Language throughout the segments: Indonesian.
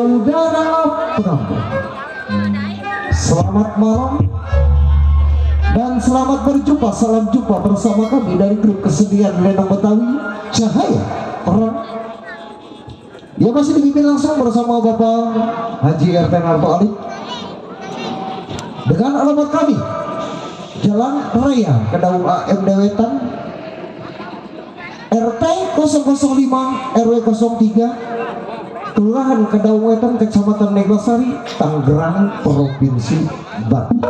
saudara penonton, selamat malam dan selamat berjumpa. Salam jumpa bersama kami dari grup kesenian Lenong Betawi Cahaya Terang yang masih dipimpin langsung bersama Bapak Haji RT Narto Ali dengan alamat kami Jalan Raya Kedaung AM Dewetan, RT 005 RW 03, Kelurahan Kedaung Wetan, Kecamatan Neglasari, Tangerang, Provinsi Banten.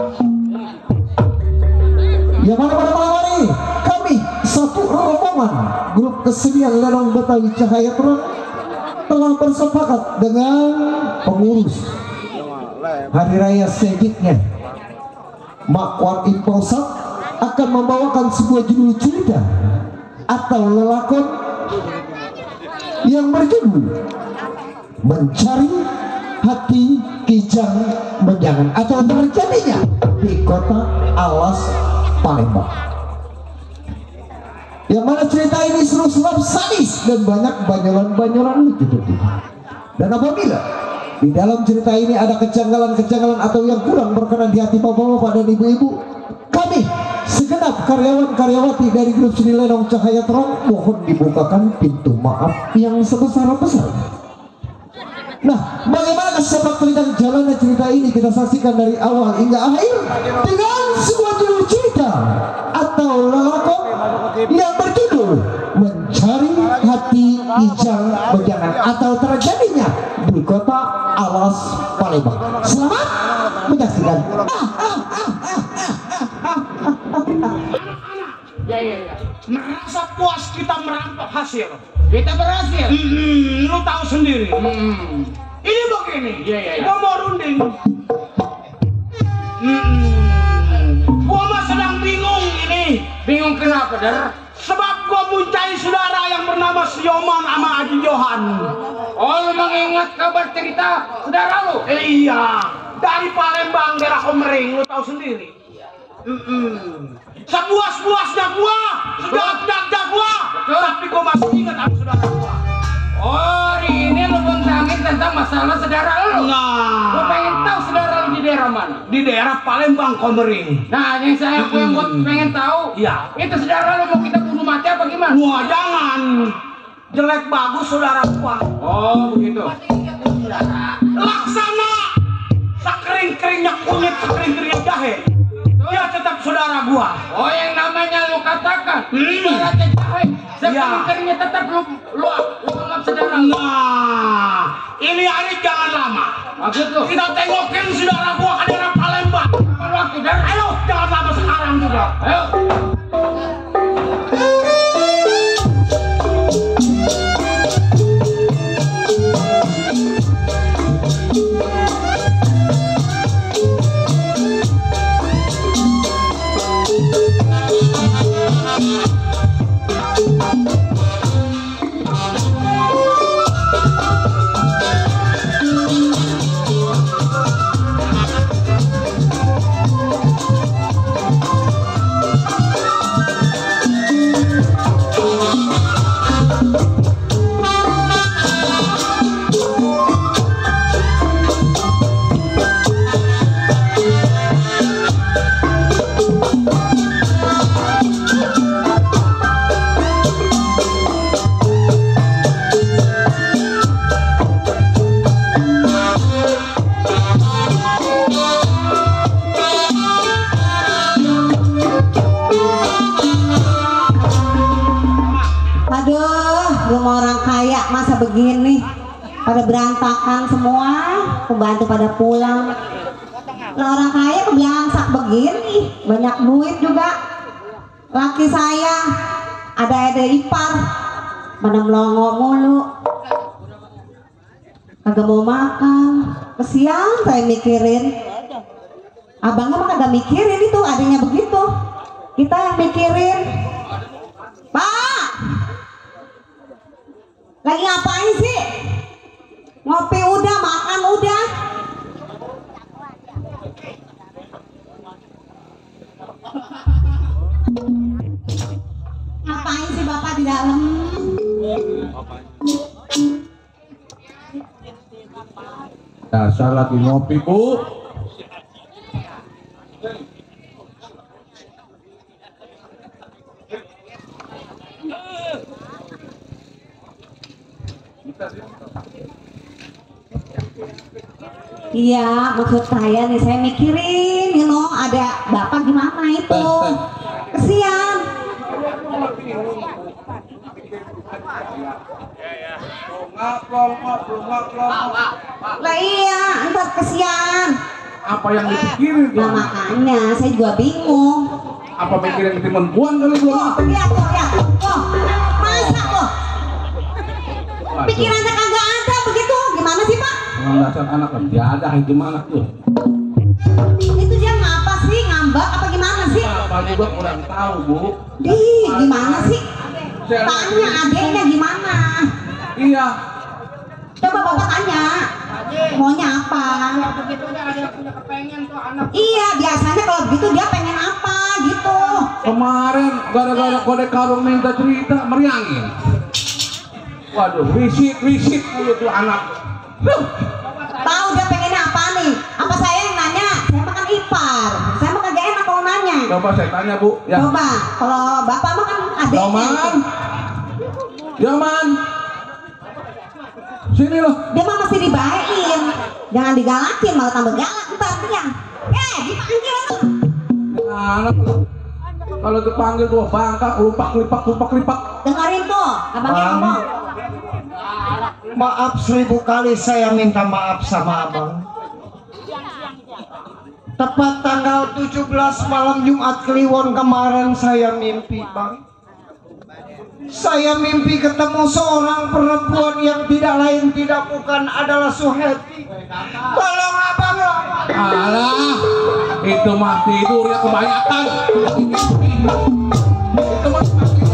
Yang mana pada malam hari kami satu rombongan grup kesenian Lenong Betawi Cahaya Terang telah bersepakat dengan pengurus Hari Raya Segitnya Mak Warti Posat akan membawakan sebuah judul cerita atau lelakon yang berjudul Mencari Hati Kijang Menjangan atau terjadinya di kota Alas Palembang, yang mana cerita ini seru-seru sadis dan banyak banyolan-banyolan lucu. Dan apabila di dalam cerita ini ada kejanggalan-kejanggalan atau yang kurang berkenan di hati bapak-bapak dan ibu-ibu, kami segenap karyawan-karyawati dari grup seni Lenong Cahaya Terang mohon dibukakan pintu maaf yang sebesar-besarnya. Nah, bagaimana sepak terjang jalannya cerita ini kita saksikan dari awal hingga akhir dengan sebuah judul cerita atau lelakon yang berjudul Mencari Hati Kijang Menjangan atau terjadinya di kota Alas Palembang. Selamat menyaksikan. Ya. Merasa puas kita merampok hasil. Kita berhasil. Lu tahu sendiri. Ini begini. Gua mau runding. Gua mah sedang bingung ini. Bingung kenapa, Der? Sebab gua mencari saudara yang bernama Sioman sama Haji Johan. Oh, lu mengingat kabar cerita saudara lu? Iya, dari Palembang daerah Komering, lu tahu sendiri. Sepuas-puasnya gua, sedak-daknya gua, tapi gua masih ingat sama saudara gua. Oh, hari ini lu bentangin tentang masalah saudara lu. Nah, Gua pengen tahu saudara lu di daerah mana? di daerah Palembang Komering. Nah, yang gua pengen tahu, Iya. itu saudara lu mau kita bunuh mati apa gimana? Wah, jangan. Jelek bagus saudara gua. Oh, begitu. Laksana sekering-keringnya kunyit, sekering-keringnya jahe. Dia tetap saudara gua. Oh, yang namanya lu katakan saudara jahe, sekeringnya tetap lu anggap saudara. Nah, ini hari jangan lama. Maksud lu? Kita tengokin saudara gua ke daerah Palembang. Kapan waktu, Der? Ayo, jangan lama sekarang juga. Ayo. Rumah orang kaya masa begini pada berantakan semua, pembantu pada pulang. Nah, orang kaya kebiasaan begini, banyak duit juga. Laki saya ada ipar pada melongo mulu, kagak mau makan. Kesian saya mikirin, abangnya mah kagak mikirin itu, adanya begitu, kita yang mikirin. Pak, lagi ngapain sih? Ngopi udah, makan udah. Ngapain sih Bapak di dalam? Dasar lagi ngopi, Bu. Iya, maksud saya nih, saya mikirin, ada bapak gimana itu. Kesian. Lah iya, ntar kesian. Apa yang dipikirin tuh? Nah makanya saya juga bingung. Apa mikirin ketimuan kali belum? Lihat tuh, masa loh? Pikirannya kagak ada begitu, gimana sih Pak? Dasar anak kan tiada gimana tuh? Itu dia ngapa sih, ngambek apa gimana sih? Apa juga kurang tahu, Bu. Gimana sih? Tanya adeknya gimana? Iya. Coba bapak tanya, maunya apa? Begitu dia ada yang punya kepengen tuh anak. Iya, biasanya kalau begitu dia pengen apa gitu. Kemarin gara-gara kode karung minta cerita meriangin. Waduh, risit dulu tuh anak. Tahu dia pengennya apa nih? Apa saya yang nanya? Saya makan ipar. Saya makan gak enak kalau nanya. Coba saya tanya, Bu. Ya. Coba, kalau bapak makan adeknya. Yaman. Sini loh. Dia mah mesti dibayain. Jangan digalakin, malah tambah galak ntar dia. Dipanggil lu. Anak kalau dipanggil tuh bangkak, lupak. Dengerin tuh, abangnya Bang. ngomong. Maaf 1000 kali saya minta maaf sama abang. Tepat tanggal 17 malam Jumat Kliwon kemarin saya mimpi, Bang. Saya mimpi ketemu seorang perempuan yang tidak lain tidak bukan adalah Suheti. Tolong abang lah. Alah, itu mah tidur ya kebanyakan. Itu mah tidur.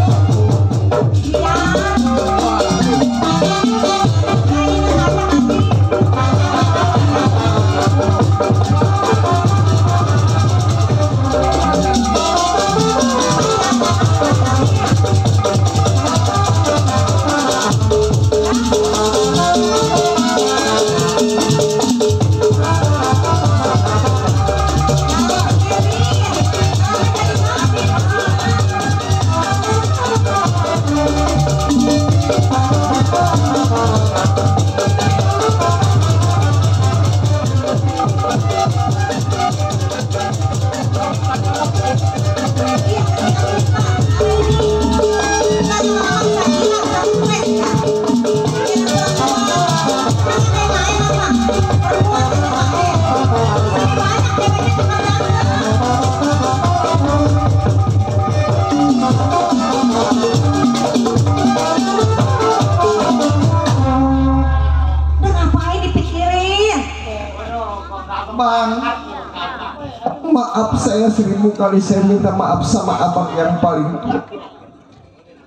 Bang, maaf saya 1000 kali saya minta maaf sama abang yang paling tua.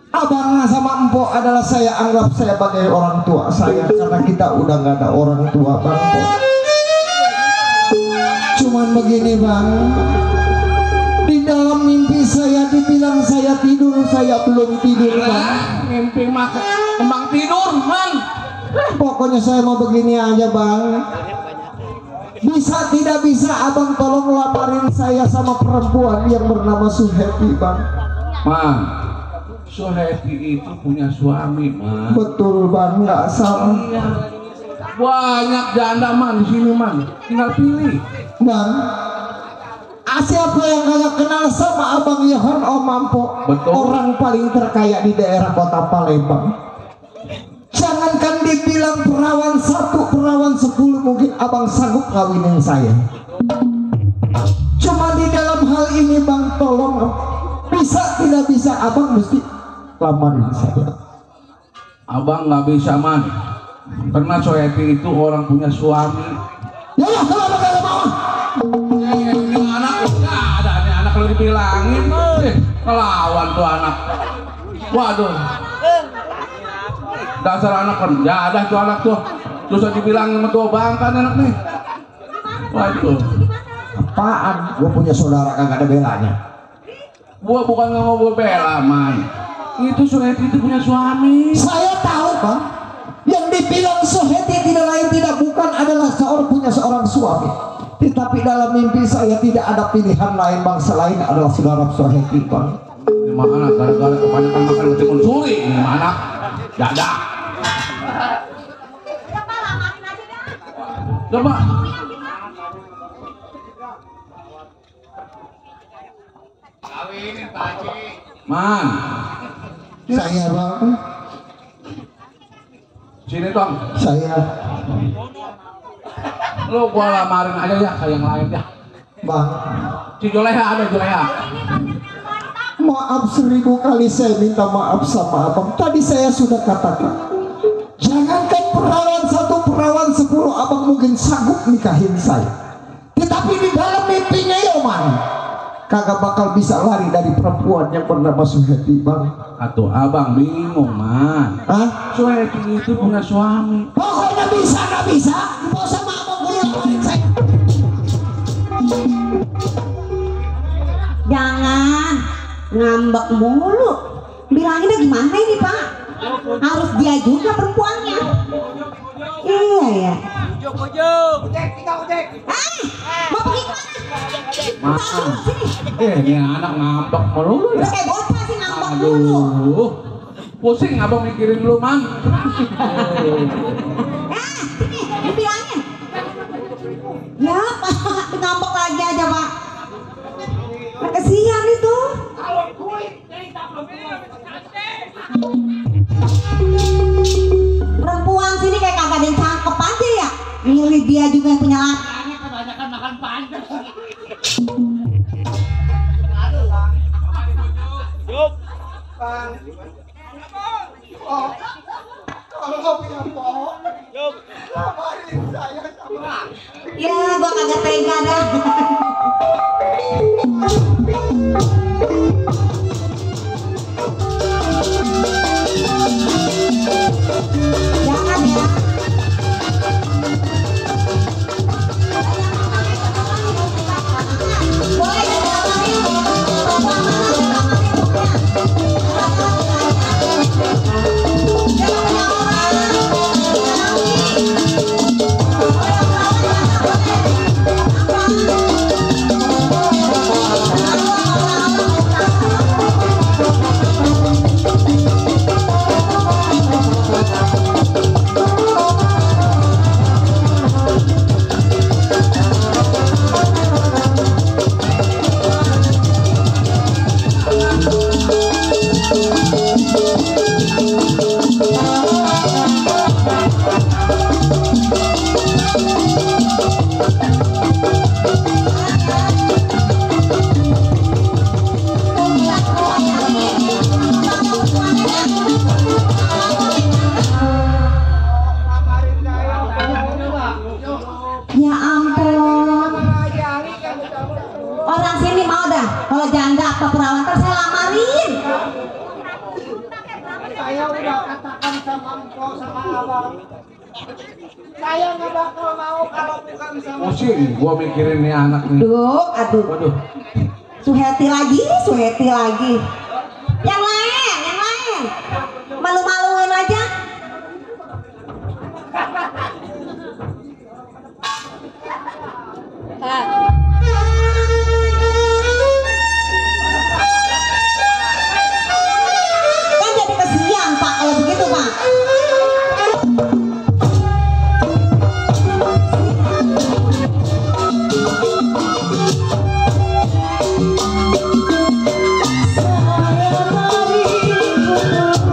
Abang sama empok adalah saya anggap saya sebagai orang tua saya karena kita udah nggak ada orang tua, Bang. Cuman begini, Bang, di dalam mimpi saya dibilang saya tidur, saya belum tidur, Bang. Mimpi makan kembang tidur, man. Pokoknya saya mau begini aja, Bang. Bisa tidak bisa abang tolong laparin saya sama perempuan yang bernama Suheti, Bang. Man, Suheti itu punya suami, man. Betul, Bang, nggak salah. Iya. Banyak janda, man, di sini, man. Tinggal pilih. Bang, siapa yang kagak kenal sama abang Yohan Omampo? Betul. Orang paling terkaya di daerah kota Palembang. Jangankan dibilang perawan 1, perawan 10, mungkin abang sanggup kawinin saya. Cuma di dalam hal ini, Bang, tolong bisa tidak bisa abang mesti lamarin saya. Abang nggak bisa, man. Karena Suheti itu orang punya suami. Ya lah, kalau abang kagak mau. Ini anak nggak ada nih anak lu dibilangin, kelawan tuh anak. Waduh. Dasar anak kan jadah tuh anak tuh. Susah dibilangin sama tuh bangkan anak nih. Waduh. Apaan? Gue punya saudara kagak ada belanya. Gua bukan nggak mau bela, man. Itu Suheti itu punya suami. Saya tahu, Bang. Yang dibilang Suheti tidak lain tidak bukan adalah seorang seorang suami. Tetapi dalam mimpi saya tidak ada pilihan lain bang selain adalah saudara Suheti bang. Ini mana gara-gara kebanyakan makan timun suri ini mana? Dadah. Coba. Man. Saya bang, Sini Tong. saya Lu gua lamarin aja ya kayak yang lain ya. bang. Si Juleha ada Juleha. Maaf 1000 kali saya minta maaf sama abang. Tadi saya sudah katakan, jangankan perawan 1, perawan 10 abang mungkin sanggup nikahin saya. Tetapi di dalam mimpinya Yoman kagak bakal bisa lari dari perempuan yang bernama Suheti bang. Atau abang bingung man. Hah? Suheti itu punya suami. Pokoknya bisa nggak bisa. Mau sama abang dulu lamarin saya. Jangan ngambek mulu. Bilangin gimana ini Pak? Harus dia juga perempuannya. Iya ya. Mau pergi kemana? Man. Sini. Ini anak ngambek mulu Udah ya. kayak bocah sih ngambek mulu. Aduh. Pusing abang mikirin lu man. Sini, dibilangin. Ya Pak, ngambek lagi aja Pak. Nah, kesian itu. Perempuan sini kayak kagak ada yang cakep aja ya. Milih dia juga yang punya laki. Kebanyakan makan panjang. Ya, gua kagak tega dah. Jangan ya. Boleh Ya ampun. Orang sini mau dah kalau janda apa perawan ntar saya lamarin. Saya udah katakan sama engkau sama abang, saya nggak bakal mau kalau bukan sama Pusing gua mikirin nih anak nih. Aduh. Waduh. Suheti lagi. Yang lain. Malu-maluin aja. Kan jadi kesian Pak kalau begitu Pak. Saya mari putus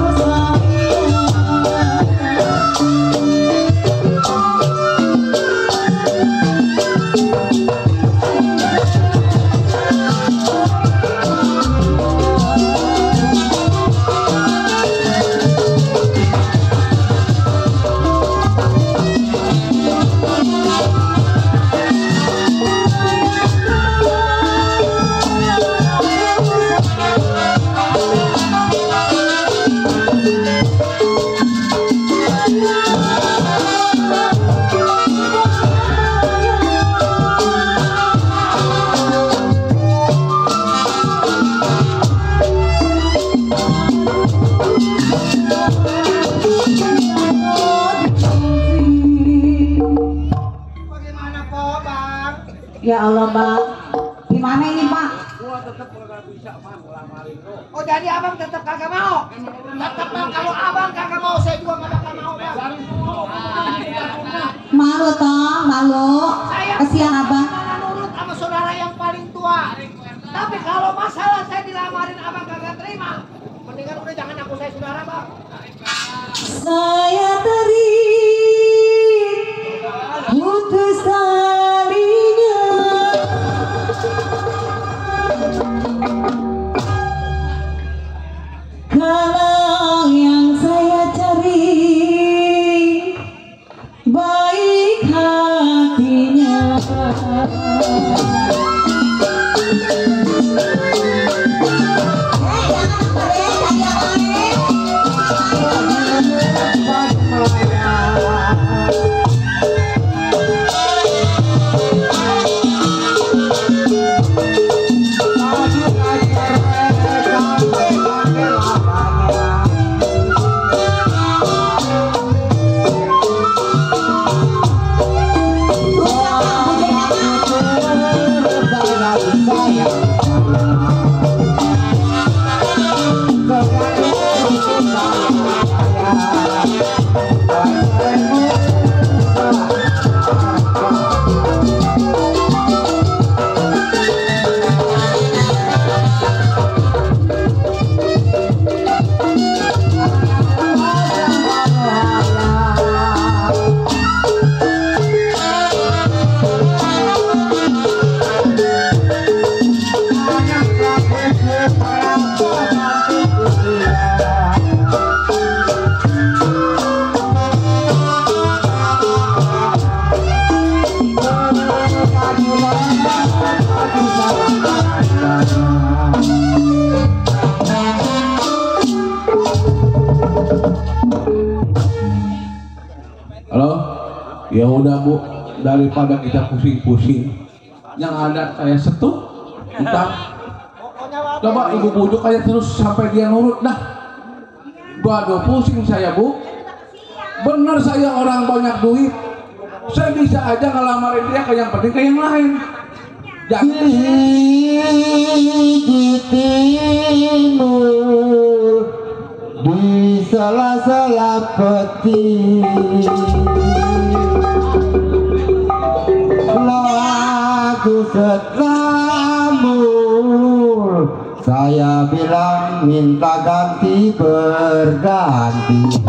Ya Allah bang, gimana ini bang? Oh jadi abang tetap kagak mau? Tetap mau, kalau abang kagak mau saya juga gak bakal mau bang. Malu toh, malu. Kasihan abang. Nurut sama saudara yang paling tua. Tapi kalau masalah saya dilamarin abang kagak terima, mendingan udah jangan aku saya saudara bang. Saya tarik putus talinya, kalau yang saya cari baik hatinya. Halo, ya udah Bu, daripada kita pusing-pusing, yang ada saya setup, entah. Coba ibu bujuk aja terus sampai dia nurut dah. Waduh, pusing saya Bu. Bener saya orang banyak duit, saya bisa aja ngelamarin dia ke yang penting ke yang lain. Jangan Di timur, di sela-sela peti, lagu setamur, saya bilang minta ganti berganti.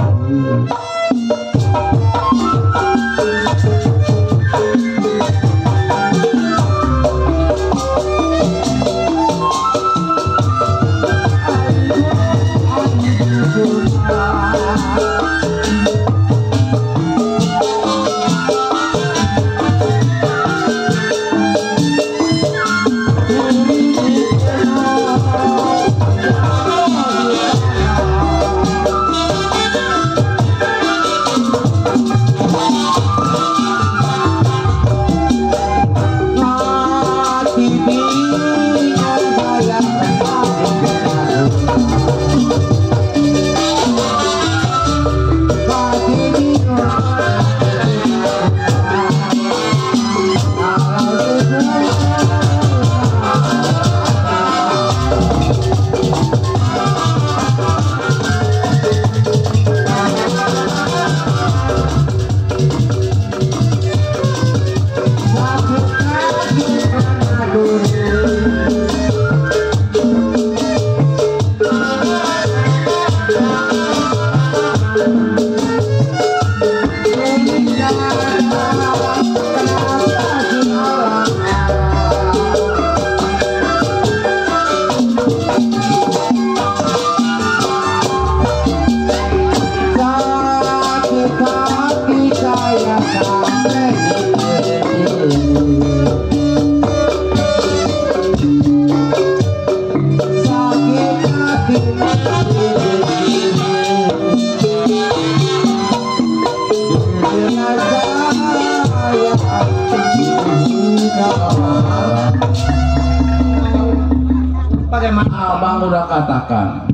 Bagaimana Abang udah katakan,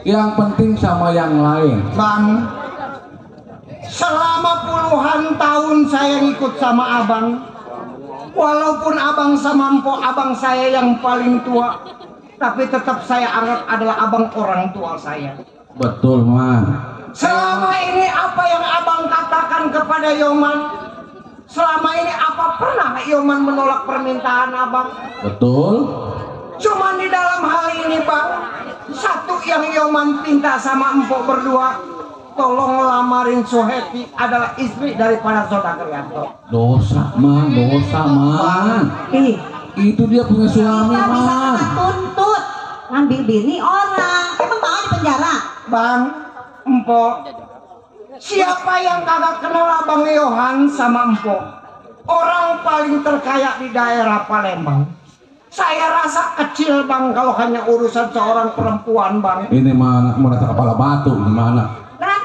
yang penting sama yang lain. Bang? Selama puluhan tahun saya ngikut sama abang, Walaupun abang sama empok abang saya yang paling tua, tapi tetap saya anggap adalah abang orang tua saya. Betul, Man. Selama ini apa yang abang katakan kepada Yoman, selama ini apa pernah Yoman menolak permintaan abang? Betul. Cuman di dalam hal ini bang, satu yang Yoman pinta sama empok berdua, tolong lamarin Soheti adalah istri daripada Saudagar Yanto. Dosa, Man. Ih, Itu dia punya suami, kita bisa Man. kena tuntut ngambil bini orang. Emang mau di penjara? Bang, empok, siapa yang kagak kenal abang Yohan sama empok? Orang paling terkaya di daerah Palembang. Saya rasa kecil bang kalau hanya urusan seorang perempuan bang. Ini mana merasa kepala batu, ini mana?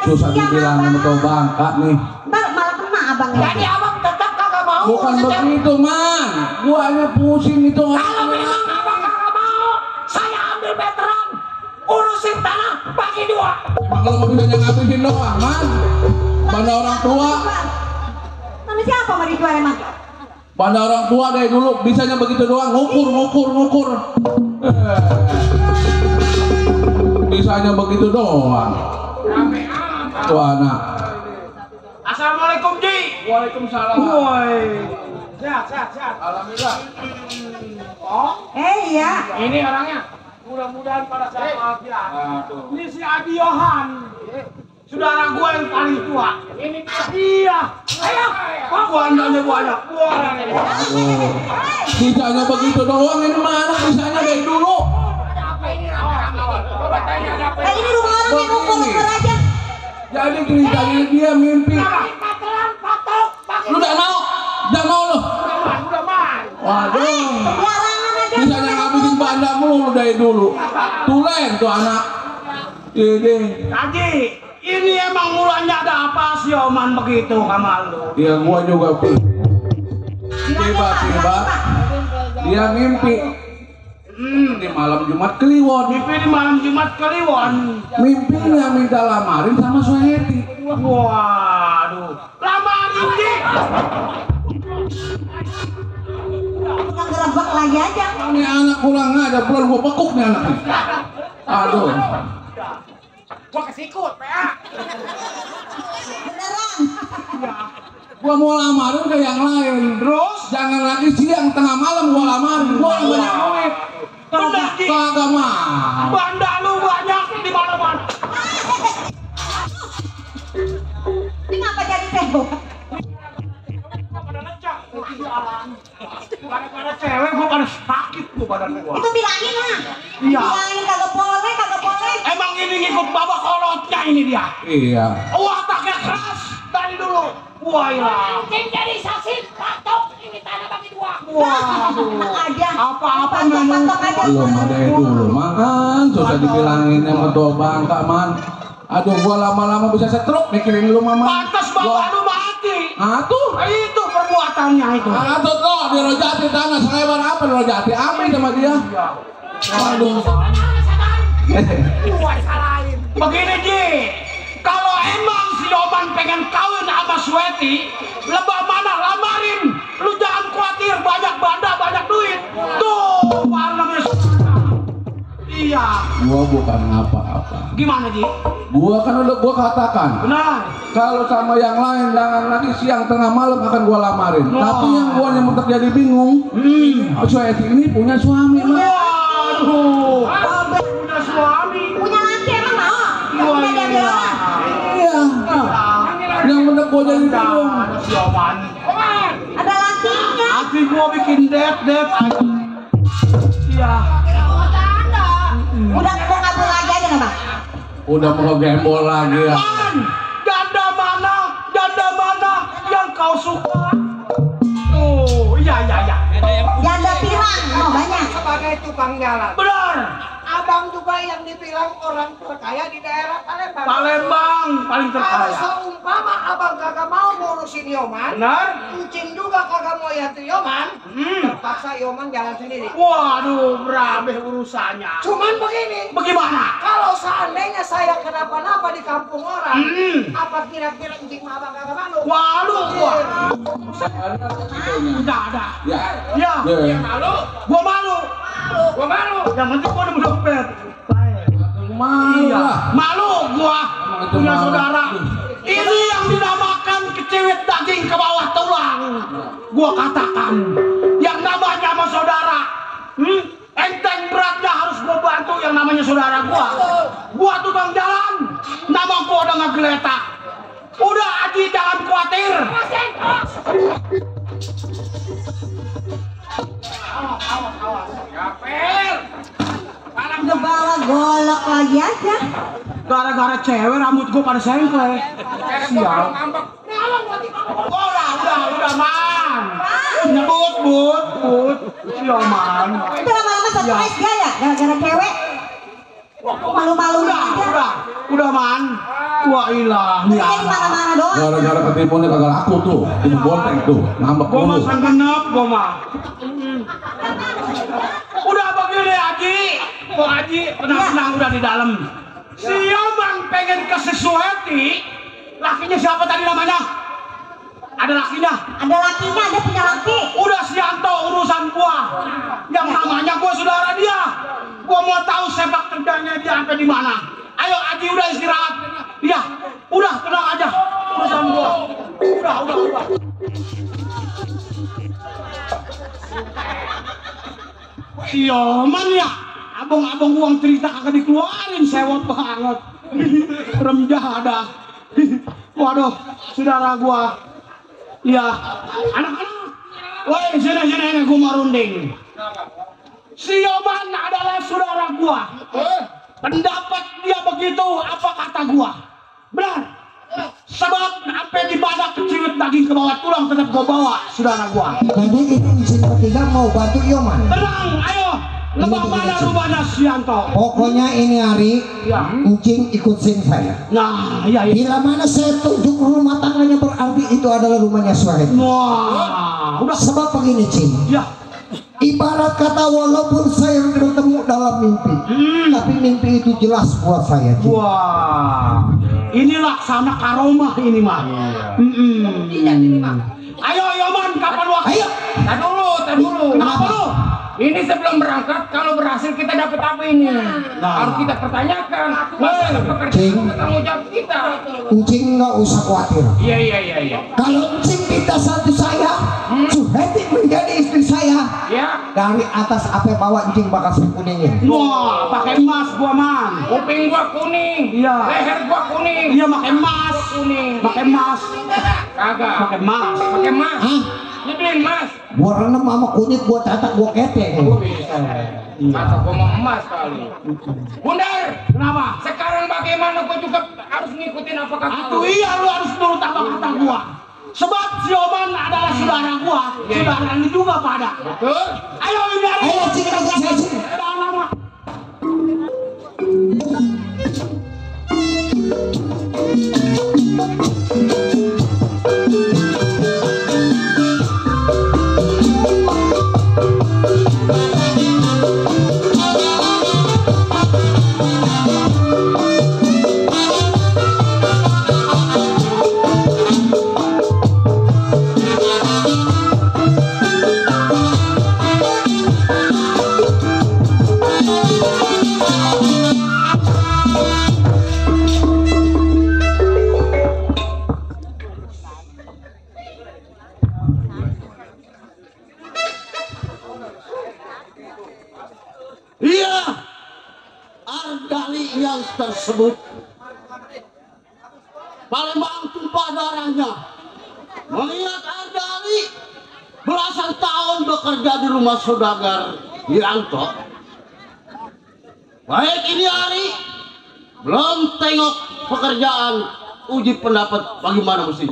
Susah dibilang sama tuh Bangka nih. Ntar malah kena abang. Jadi abang tetap kagak mau. Bukan begitu, Man. Gua hanya pusing itu Kalau orang. memang abang kagak mau, saya ambil veteran, urusin tanah bagi dua. Kalau mau bisa ngabisin doang, Man. Banda orang tua, Nama siapa mau dijual emang? banda orang tua dari dulu bisanya begitu doang, ngukur. Bisanya begitu doang. Tuh anak. Assalamualaikum Ji. Waalaikumsalam. Woi. Sehat. Alhamdulillah. Oh, Iya. ini orangnya. Mudah-mudahan pada saat alfian. Ini si Adi Yohan. Saudara gue yang paling tua. Ini dia. Ayo, Pak bandanya banyak. Wah, ini. Bisanya begitu doang, ini mana bisanya dari dulu. Nah, ini rumah orang yang ukur aja. Jadi ceritanya dia mimpi. Veteran patok. Lu udah mau lu. Udah man. Waduh. Barangan aja. Bisanya ngabisin banda mulu dari dulu. Tulen tuh anak. Ini. Haji, ini emang mulanya ada apa sih Oman begitu sama lu? Ya gua juga tiba-tiba dia mimpi di malam Jumat Kliwon. Mimpi di malam Jumat Kliwon. Mimpinya minta lamarin sama Soheti. Waduh, lamarin Ji. Bukan gerebek lagi aja. Ini anak pulang ada pulang gua bekuk nih anak nih. Aduh. Gua kesikut, PA. Beneran. Gua mau lamarin ke yang lain. Terus? Jangan lagi siang tengah malam gua lamarin. Gua banyak duit. Bener, Ji. Kagak mah. Banda lu banyak di mana-mana. Ini ngapa jadi sibuk? Pada lecak, sialan. Gara-gara cewek gua pada sakit gua badan gua. Itu bilangin lah. Iya. Bilangin kagak boleh. Emang ini ngikut babak kolotnya ini dia. Iya. Wataknya keras dari dulu. Wah ya. Mungkin jadi saksi patok ini tanah bagi dua. Waduh. Enak aja. Apa-apa Patok memang. aja. Belum ada dulu man. Susah dibilangin sama tua Bangka man. Aduh gua lama-lama bisa stroke mikirin lu mama. Pantas bapak lu mati. Atuh. Itu perbuatannya itu. Atuh toh di Rojati tanah selebar apa di Rojati? Amin sama dia. Aduh. Wah salahin. Begini Ji. Kalau emang si Oman pengen kawin sama Sweti, lebah mana lamarin. Lu jangan khawatir banyak banda banyak duit. Tuh warnanya. Iya. Gua bukan apa-apa. Gimana Ji? Gua kan udah gua katakan. Benar. Kalau sama yang lain jangan lagi siang tengah malam akan gua lamarin. Tapi yang gua yang terjadi bingung. Soheti ini punya suami mah. Waduh. Udah suami. Punya laki emang mau? Gak Wah, punya diambil iya. orang. Iya. Yang bener gua jadi bingung. Ada si Oman. Ada lakinya. Hati gua bikin dep aja. Iya. Udah mau kabur lagi aja nggak bang? Udah mau gembol lagi ya. Man, janda mana yang kau suka? Tuh, iya. Janda pirang mau banyak. Sebagai tukang jalan. Benar. Abang juga yang dibilang orang terkaya di daerah Palembang. Palembang paling Kalau terkaya. seumpama abang kagak mau ngurusin Yoman, Benar. Ucin juga kagak mau yanti Yoman, terpaksa Yoman jalan sendiri. Waduh, berabe urusannya. Cuman begini, Bagaimana? kalau seandainya saya kenapa-napa di kampung orang, Hmm. apa kira-kira Ucin sama abang kagak malu? Waduh, wah. Udah ada. Ya. Ya. Ya. Malu. Gua malu. Gua malu. Yang penting gua udah dompet. Malu Iya. lah. Malu gua itu punya malu. saudara. Ini yang dinamakan kecewit daging ke bawah tulang. Gua katakan, yang namanya sama saudara, enteng beratnya harus gua bantu yang namanya saudara gua. Gua tukang jalan, nama gua udah ngegeletak. Udah Aji jangan khawatir. Kapel. Udah bawa golok lagi aja. Gara-gara cewek rambut gua pada sengklek. Sial. Ngambek. Udah man. Nyebut, but. Sial man. Itu lama-lama stres gak ya? Gara-gara cewek. Malu-malu aja. Udah man. Wah ilah. Ini di mana-mana doang. Gara-gara ketipuannya kagak laku tuh. Itu bonteng tuh. Ngambek Gua mah dulu. genep gua mah. Udah begini Haji. Kok Haji tenang-tenang udah di dalam. Si Yoman pengen ke Sesuheti. Lakinya siapa tadi namanya? Ada lakinya. Ada lakinya, ada punya laki. Udah si Yanto urusan gua. Yang namanya gua saudara dia. Gua mau tahu sepak terjangnya dia sampai di mana. Ayo Haji udah istirahat. Iya, udah tenang aja. Urusan gua. Udah. Si Yoman ya. Abang-abang uang cerita kagak dikeluarin, sewot banget. Remjah ada. Waduh, saudara gua. Ya, anak-anak. Woi, sini gua mau runding. Si Yoman adalah saudara gua. Pendapat dia begitu, apa kata gua? Benar. Sebab sampai di badak kecilit daging ke bawah tulang tetap gua bawa, saudara gua. Jadi ini izin ketiga mau bantu Yoman. Tenang, ayo. Lebah mana rubahnya si Yanto. Pokoknya ini hari Ya. Encing ikut saya. Nah, iya. Bila mana saya tunjuk rumah tangganya berarti itu adalah rumahnya Suhaib. Wah, udah. Sebab begini Cing, Ya. ibarat kata walaupun saya bertemu dalam mimpi, tapi mimpi itu jelas buat saya Cing. Wah, ini laksana karomah ini mah. Ayo Yoman, kapan waktu? Ayo. Tar dulu. Kenapa lu? Ini sebelum berangkat, kalau berhasil kita dapat apa ini? Harus kita pertanyakan. Masalah pekerjaan tanggung jawab kita. Encing nggak usah khawatir. Iya. Kalau Encing minta satu saya, Suheti menjadi istri saya. Ya, Dari atas apa bawa Encing bakal saya kuningin. Wah, pakai emas gua man. kuping gua kuning. Iya. Leher gua kuning. Iya, pakai emas. Kuning. Pakai emas. Kagak. Pakai emas. Pakai emas. Hah? Ini beli emas. Gua renem sama kunyit, gua tatak, gua ketek. Masa gua mau emas kali. Bundar, Kenapa? sekarang bagaimana gua juga harus ngikutin apa kata Atuh iya lu harus nurut apa kata gua. Sebab si Yoman adalah saudara gua, saudara lu juga pada. Betul? Ayo ini hari. Ayo Cing, ajak saya Cing. Jangan lama. Iya, Ardali yang tersebut Palembang tumpah darahnya. Mengingat Ardali belasan tahun bekerja di rumah saudagar Yanto. Baik ini hari belum tengok pekerjaan, uji pendapat bagaimana mesti.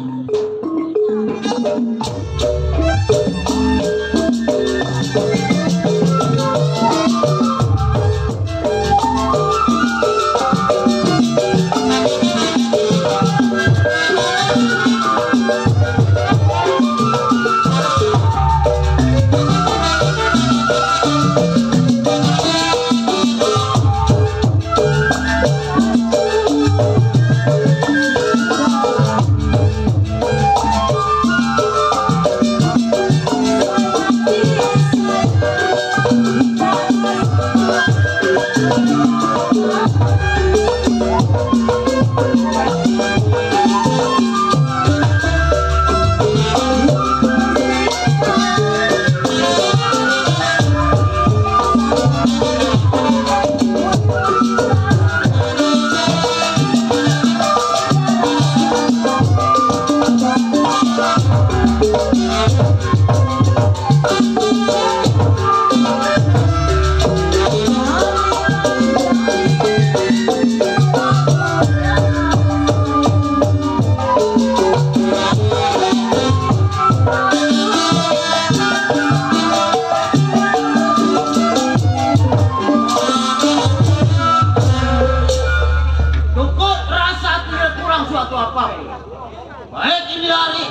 Baik ini hari,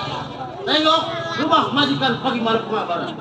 tengok rumah majikan bagaimana pengabaran.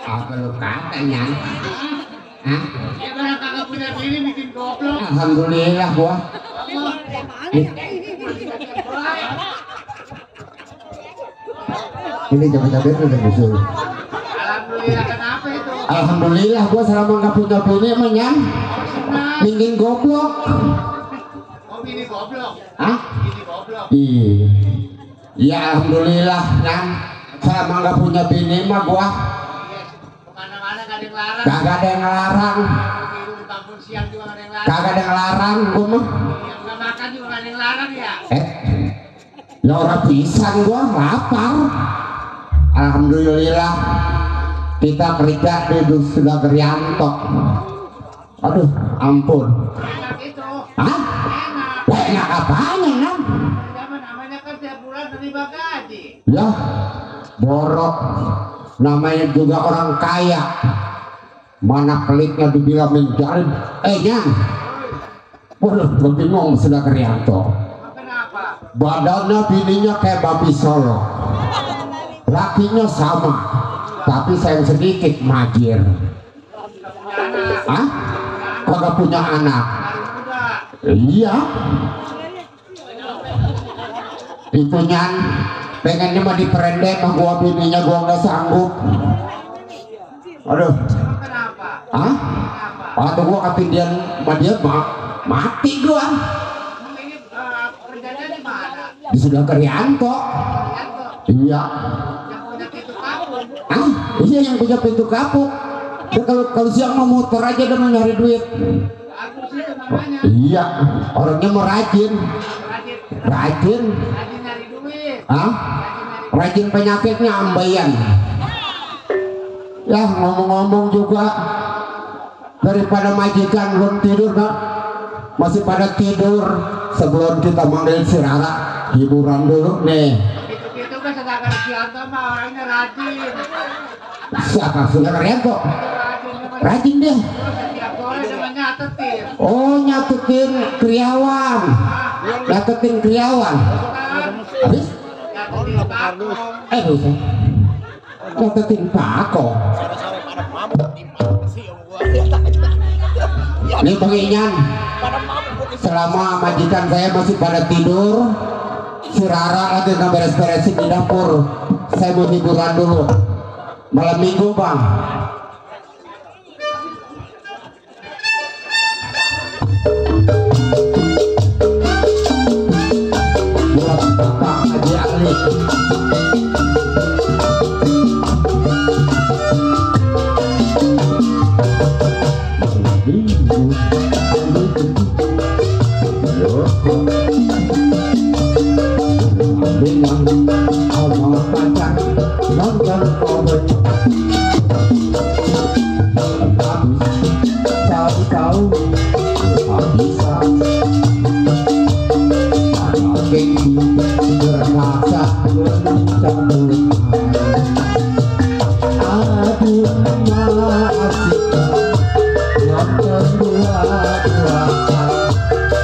Apa lu katanya? Hah? Ya barang kagak punya diri bikin goblok. Alhamdulillah gua. Ini capek-capek udah musuh. Alhamdulillah kenapa itu? Alhamdulillah gua selama nggak punya bini menyan bikin goblok. Oh bini goblok. Hah? Bini goblok. Iya. Ya alhamdulillah kan selama nggak punya bini mah gua Kemana-mana gak ada yang larang. kagak ada yang ngelarang, Tidur di kampung siang juga gak ada yang larang. kagak ada yang ngelarang gua mah. Yang gak makan juga gak ada yang larang ya. Ya orang pisan gua lapar. Alhamdulillah kita kerja di sudah Gerianto. Aduh ampun. Enak itu. Hah? Enak. Enak apanya kan? Zaman namanya kan tiap bulan terima gaji. Ya borok. Namanya juga orang kaya. Mana pelitnya dibilang mencari. Nyang. Waduh, gue bingung sudah Gerianto. Kenapa? Badannya bininya kayak babi Solo. Lakinya sama. Tapi sayang sedikit majir. Hah? Kagak punya anak. Iya. Itu nyan pengennya mah diperendek mah gua bininya gua nggak sanggup. Aduh. Kenapa? Hah? Waktu gua ketindian sama dia mati gua. Emang ini kerjanya di mana? Di sudah Krianto. Iya. Yang punya pintu kapuk. Ah, iya yang punya pintu kapuk. Dia kalau siang mau motor aja dia mau nyari duit. Bagus itu namanya. Iya, orangnya mau rajin. Rajin nyari duit. Ah, rajin penyakitnya ambeien. Ya ngomong-ngomong juga, daripada majikan belum tidur kan, masih pada tidur. Sebelum kita manggil si Rara, hiburan dulu nih. Itu kan sedangkan Sianto mah orangnya rajin. Siapa sudah Rianto? Rajin dia. Setiap sore dia nyatetin. Oh nyatetin kriawan. Nyatetin kriawan. Habis? Nyatetin bakong. Bisa. Nyatetin pako. Ini Bang Inyan, selama majikan saya masih pada tidur, si Rara lagi ngeberes-beresin di dapur. Saya mau hiburan dulu. Malam minggu Bang. Buat Bapak Haji Ali. Dengan sama pacar nonton komedi habis tahu-tahu bisa anak gengsi berasa mencampur aduh asik nonton dua-duaan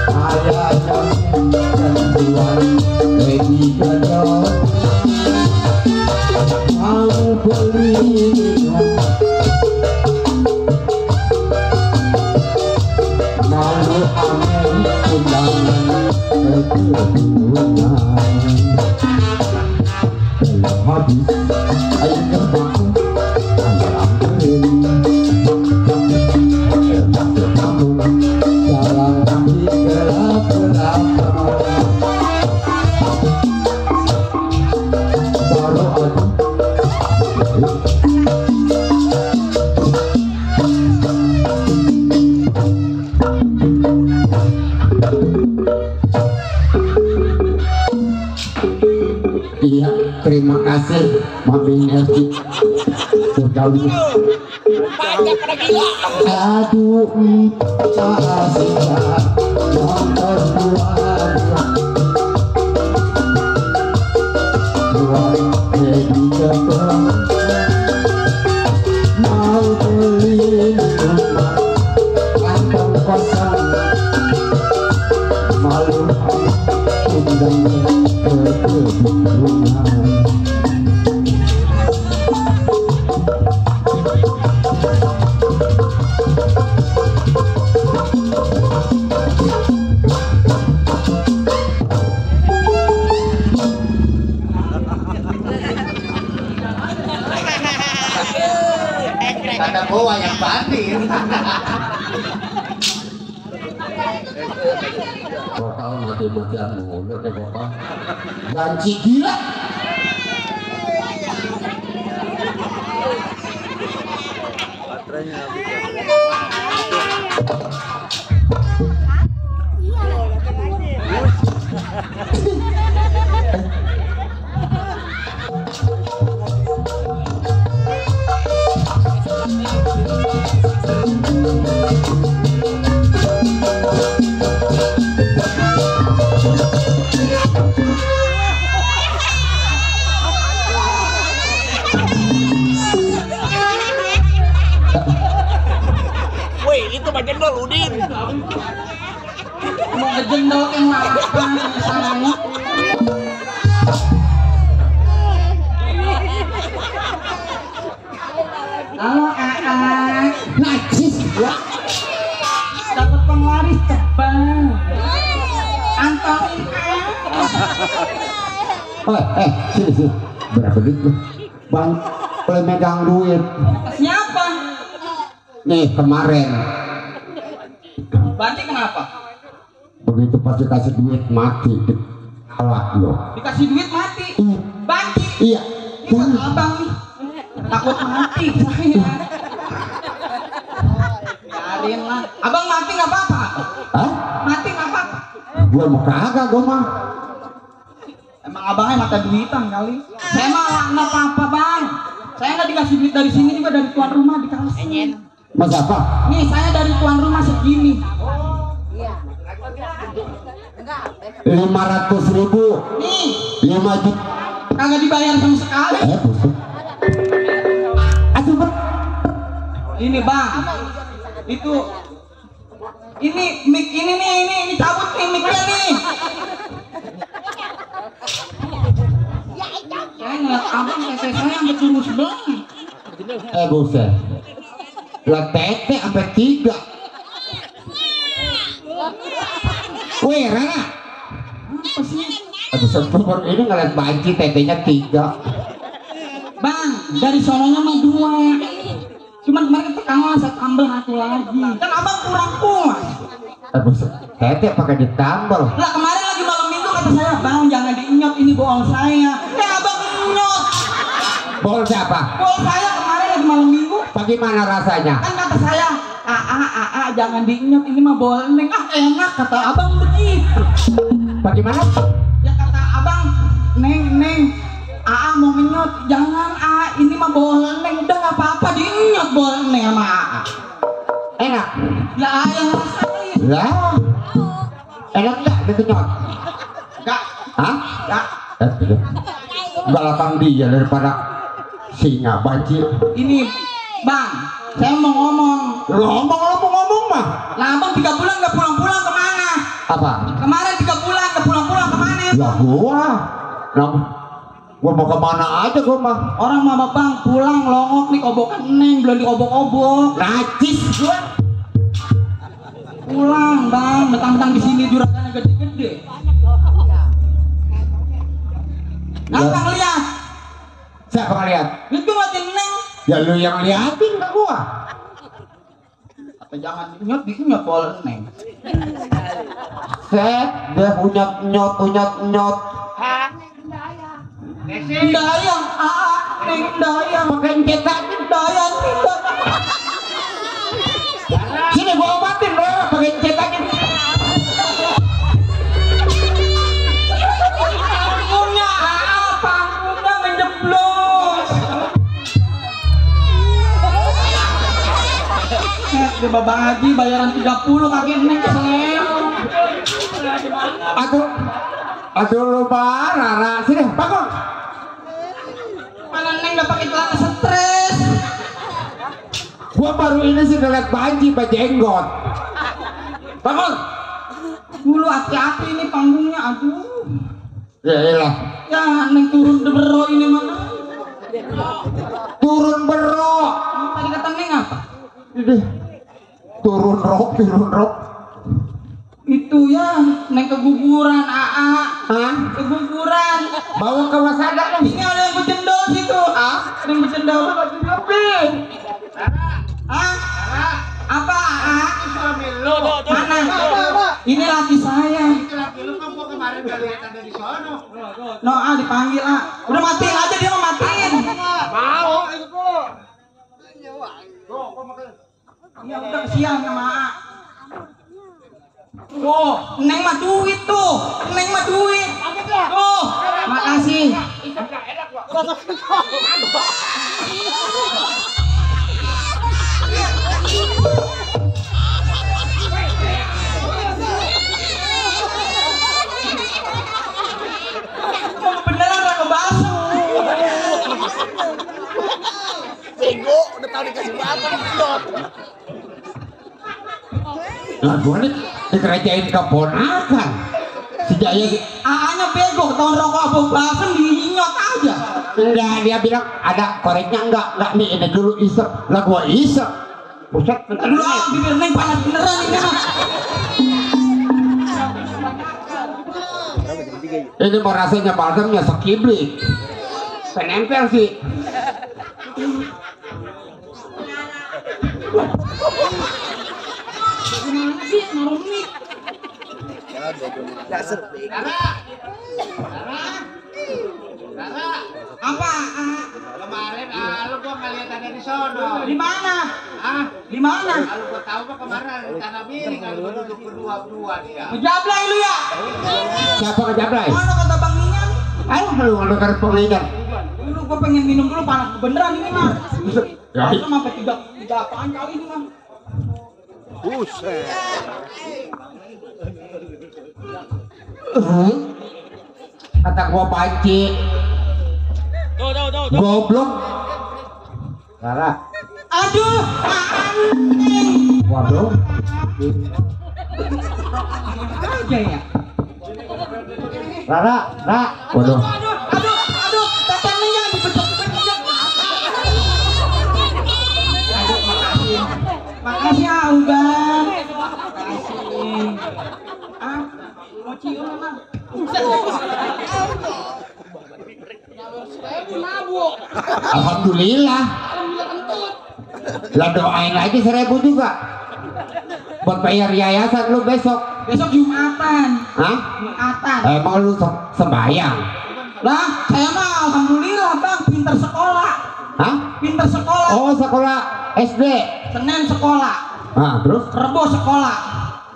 ayah dan tuan Lady Gadot mau beli malu amin undangan kekeduaan belum habis air terbang ayam kering termasuk kamu jalan kaki gelap-gelap baru aja iya terima kasih Mami Nerti sudah aduh asik nonton Lady Gadot mau beli rumah kantong kosong malu undangan kekeduaan Kata gua yang batin. kau tahu mati-matian mulu deh bapak ganci gila Woi, itu Pak Jendol Udin. Mau ngejendol yang makan misalnya. Halo Aa, najis ya. Dapat penglaris tebal. Antoni Sini. Berapa duit lu? Bang, boleh megang duit. Siapa? Nih kemarin. Banci kenapa? Begitu pasti kasih duit mati. Alat lo. Dikasih duit mati. Banci. Iya. Ini buat abang nih. Takut mati saya. Biarin lah. Abang mati nggak apa-apa. Hah? Mati nggak apa-apa. Gua mau kagak gua mah. Emang abangnya mata duitan kali. Saya mah nggak apa-apa bang. Saya nggak dikasih duit dari sini juga dari tuan rumah dikasih. Mas apa? Nih saya dari tuan rumah segini. 500.000. Nih 5 juta. kagak dibayar sama sekali. Buset. Aduh, Bang. Ini bang. Itu. Ini mic ini nih ini cabut nih micnya nih. Saya ngeliat abang saya sampai turun sebelah. Buset. Lah tete sampai 3. Wih, Rana. Apa sih? Aduh, baru ini ngeliat banci tetenya 3. Bang, dari sononya mah 2. Cuman kemarin ketekangan saya tambah 1 lagi. Kan abang kurang puas. Buset. Tete pakai ditambal. Lah kemarin lagi malam minggu kata saya, bang jangan diinyot ini bohong saya. Abang inyot. Bol siapa? Bohong saya kemarin lagi malam minggu. Bagaimana rasanya? Kan kata saya, jangan diinyot ini mah boleh. Enak kata abang begitu. Bagaimana? Ya kata abang, neng, mau ngenyot, jangan ini mah boleh. Udah nggak apa-apa diinyot boleh sama Enak. Lah yang rasain. Lah. Enak nggak dikenyot? Enggak, Hah? enggak. Galakang dia daripada singa banci. Ini bang, saya mau ngomong. Ngomong mah. Lah abang 3 bulan nggak pulang-pulang kemana? Apa? Kemarin 3 bulan nggak pulang-pulang kemana? Ya gua mau kemana aja gua mah. Orang mama bang pulang longok nih kobokan neng belum diobok-obok. Najis gua. Pulang bang, mentang-mentang di sini juragannya gede-gede. Apa ngeliat? Siapa ngeliat? Itu ngeliatin neng. Ya lu yang liatin ke gua. Apa jangan diinyot boleh neng. Set, dia unyot. Dayang, neng dayang. Pakai cetak Dayang tidak. sini gua obatin lo, pakai cetakin. Panggungnya menjeblos. Di Babang Haji bayaran 30 kakek neng keseleo. Aduh lu Rara, sini bangun. Mana neng udah pakai celana stres. Gua baru ini sih ngeliat banci jenggot. Bangun. Dulu hati-hati ini panggungnya, aduh. Ya iyalah. Ya neng turun debero ini mana? Turun bero. Tadi kata neng apa? Ini turun rok. Itu ya neng keguguran Hah? keguguran. Bawa ke wasada nih. Ini ada yang bercendol situ. Ada yang bercendol. Apa? Mana? Ini laki saya. No, dipanggil Udah matiin aja dia mau matiin. Ya udah kesian sama Oh, neng mah duit tuh. Neng mah duit. Tuh, makasih. Beneran aku basah. Bego, udah tahu dikasih makan, Dot. Lah gua nih dikerajain keponakan. Si Jaya Aanya bego, ketahuan rokok abang basem diinyot aja. enggak, dia bilang ada koreknya enggak nih ini dulu isep. Lah gua isep. Buset, Dulu bibir neng panas beneran ini mah. Ini mau rasanya balsamnya sekiblit. Penempel sih. Apa? Kemarin lu gua ngeliat ada di sono. Di mana? Ah, Di mana? kalau gua tahu mah kemarin ada di tanah miring kalau gua duduk berdua dia. Ngejablay lu ya? Siapa ngejablay? Mana kata Bang Ningan? Ayo lu ngedengar pengingat. Dulu gua pengen minum dulu, panas beneran ini mah. Ya, Itu sampai tiga apaan kali ini mah. kata gua Panci. Goblok. Rara. Aduh, anjing. Waduh. Aja ya. Rara, Rara. Waduh. Aduh, tetangnya jangan dibecek-becek. Makasih ya, Bang. Makasih. Ah, mau cium emang. Alhamdulillah. Lah doain lagi 1000 juga. Buat bayar yayasan lu besok. Besok Jumatan. Hah? Jumatan. Emang lu sembayang? Lah, saya mah alhamdulillah, Bang, pinter sekolah. Hah? Pinter sekolah. Oh, sekolah SD. Senin sekolah. Ah, terus Rebo sekolah.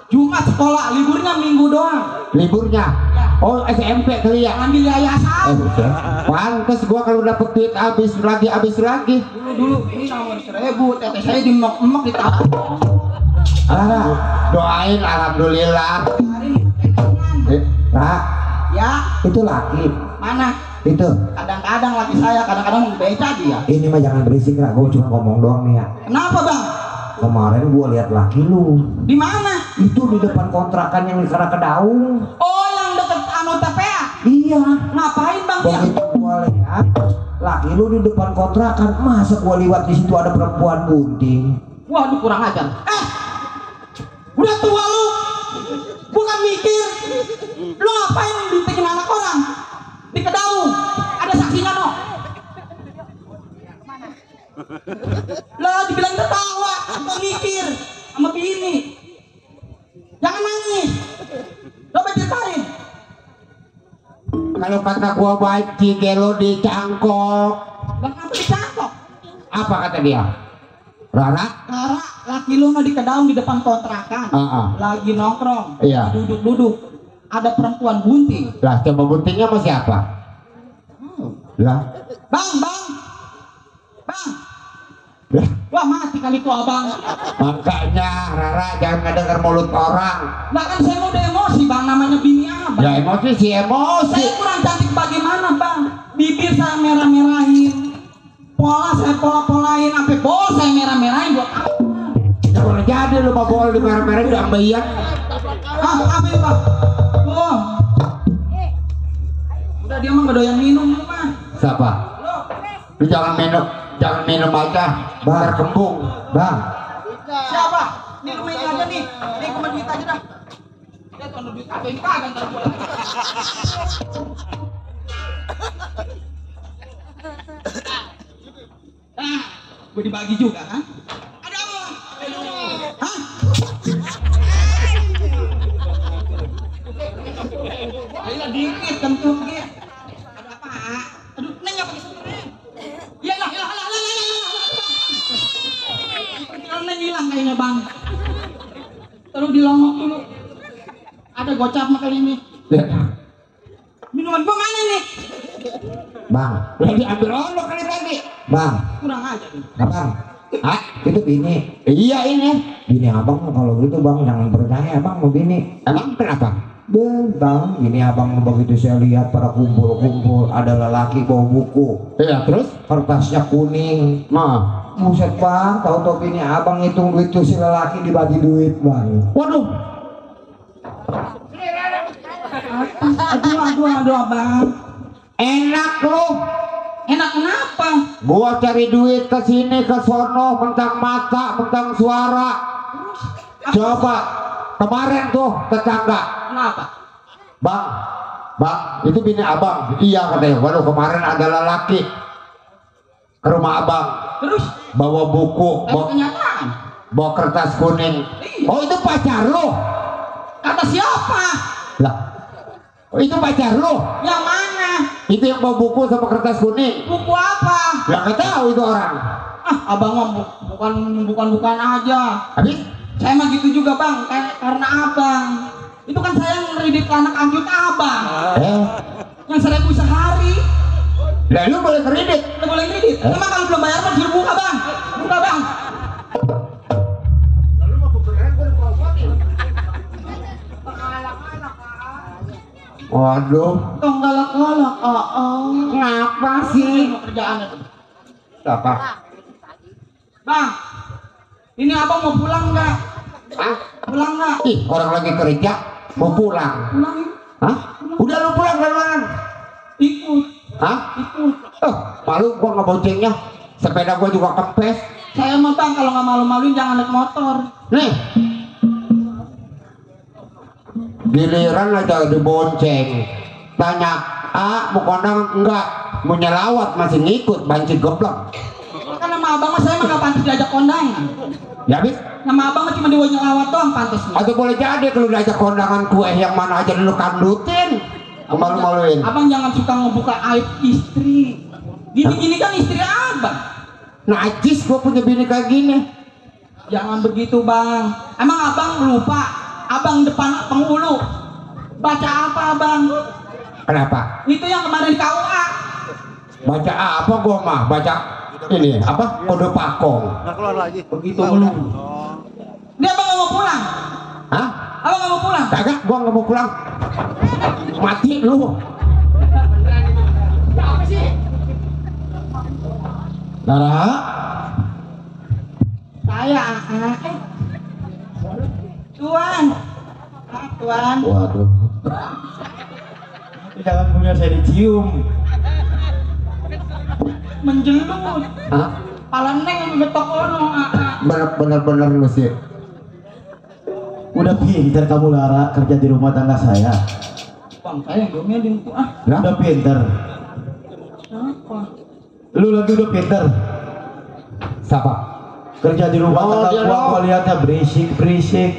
Jumat sekolah, liburnya minggu doang. liburnya. Oh, SMP kali ya. Ambil yayasan. Bukan. Pantes gua kalau dapet duit habis lagi. Dulu ini nomor 1000, teteh saya dimek-mek ditaruh. Ah, doain alhamdulillah. Nah, Ya, itu laki. mana? Itu. Kadang-kadang laki saya, kadang-kadang mau beca dia. Ini mah jangan berisik lah, gue cuma ngomong doang nih ya. Kenapa, Bang? Kemarin gue lihat laki lu. Di mana? Itu di depan kontrakan yang di sana Kedaung. Oh, yang deket anu TPA. Iya. Ngapain, Bang? Ya? Begitu gue lihat laki lu di depan kontrakan, masa gue liwat di situ ada perempuan bunting. Waduh, kurang ajar. Udah tua lu. Bukan mikir. Lu ngapain bintingin anak orang? Di Kedaung. Ada saksinya, no? Lah, dibilang ketawa, bukan mikir sama bini. Jangan nangis. Coba ceritain. Kalau kata gua Panci gelo dicangkok. Bang, apa dicangkok? Apa kata dia? Rara? Rara, laki lu mah di Kedaung di depan kontrakan. Lagi nongkrong. Iya. Duduk-duduk. Ada perempuan bunting. Lah, coba buntingnya sama siapa? Lah. Bang. Wah, mati kali tuh abang. Makanya Rara jangan ngedenger mulut orang. Lah kan saya udah emosi, Bang, namanya bini abang. Ya emosi sih emosi. Saya kurang cantik bagaimana, Bang? Bibir saya merah-merahin. Pola saya pola-polain, sampai bol saya merah-merahin buat apa? Ya boleh jadi lu mau bol di merah-merah udah ambeien. Apa ya, Bang? Oh. Udah dia mah nggak doyan minum lu mah. Siapa? Lu jangan minum aja. Berkembung. Bang, Siapa? Ini lu main aja nih. Ini cuma duit aja dah. Dia tuh duit apa yang kagak ntar gua lagi. Gue dibagi juga, kan? Ada apa? Hah? Ayolah dikit, kentut gitu. Ada apa? Aduh, neng apa sebenarnya? Ya lah. Kalau neng hilang kayaknya, Bang. Terus dilongok dulu. Ada gocap mah kali ini. Minuman gua mana nih? Bang, Udah diambil lo kali tadi. Bang, Kurang aja nih. nah bang, Hah? itu bini. Iya ini. Bini abang kalau gitu bang jangan percaya abang mau bini. Emang kenapa? Bang, ini abang begitu saya lihat pada kumpul-kumpul ada lelaki bawa buku, Iya terus? kertasnya kuning. Nah. Buset bang, tahu bini abang hitung duit tuh si lelaki dibagi duit bang. Waduh. Aduh, Abang. Enak lu. Enak kenapa? Gua cari duit ke sini ke sono mentang mata, mentang suara. Coba kemarin tuh tetangga, Kenapa? Bang, Bang, itu bini abang. Iya katanya. Waduh, kemarin ada lelaki ke rumah abang. Terus Bawa buku, kenyataan. bawa kertas kuning. Oh, itu pacar lo? Kata siapa? Lah, oh, itu pacar lo? Yang mana? Itu yang bawa buku sama kertas kuning. Buku apa? Lah, nggak tahu itu orang. Abang mah bukan aja. Habis? Saya mah gitu juga bang, karena abang. Itu kan saya yang ngredit anak angkut abang. Yang 1.000 sehari. Lah, lu boleh kredit? Udah boleh ngredit. Emang kalau belum bayar mah disuruh buka bang. Buka bang. Waduh, Tong galak-galak. ngapa sih? Kerjaan itu. Apa? Bang, ini abang mau pulang nggak? Hah? Pulang nggak? Ih, orang lagi kerja mau pulang. Pulang. Hah? Udah lu pulang dari mana? Ikut. Hah? Ikut. Malu gua nggak boncengnya. Sepeda gua juga kempes. Saya mah bang kalau nggak malu-maluin jangan naik motor. Nih. Giliran aja dibonceng. Tanya, mau kondang enggak? Mau nyelawat masih ngikut banci geblek. Kan nama abang mah saya mah nggak pantas diajak kondangan. Ya habis? Nama abang mah cuma diwajah lawat doang pantasnya. Atau boleh jadi kalau diajak kondangan kue yang mana aja dulu kandutin. Malu-maluin. Abang jangan suka ngebuka aib istri. Gini-gini kan istri abang. Najis gua punya bini kayak gini. Jangan begitu bang. Emang abang lupa? Abang depan penghulu. Baca apa abang? Kenapa? Itu yang kemarin di KUA. Baca apa gua mah? Baca ini apa? Kode pakong. Begitu dulu. Dia abang nggak mau pulang. Hah? Abang nggak mau pulang. Kagak, gua nggak mau pulang. Mati lu. Apa sih? Nara, Saya Tuan. Tuan. waduh, jangan punya saya dicium. Menjelut. Hah? Pala neng betok ono. Bener-bener lu sih. Udah pinter kamu Lara kerja di rumah tangga saya. Bang saya yang domelin tuh Lah? Udah pinter. Apa? Lu lagi udah pinter Siapa? kerja di rumah tangga dia gua lihatnya berisik.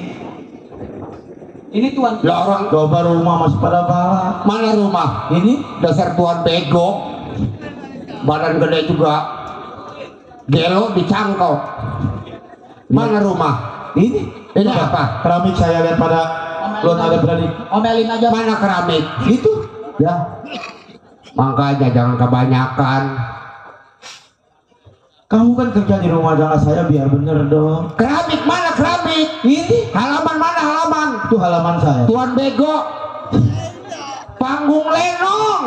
Ini tuan. Lah orang Coba rumah masih pada balap. mana rumah? Ini Dasar tuan bego. Badan gede juga. Gelo dicangkok. Mana rumah? Ini apa? keramik saya lihat pada belum ada berani. Omelin aja. Mana keramik? Itu ya. Makanya jangan kebanyakan. Kamu kan kerja di rumah tangga saya biar bener dong. Keramik mana keramik? Ini Halaman mana halaman? itu halaman saya. Tuan bego. Panggung lenong.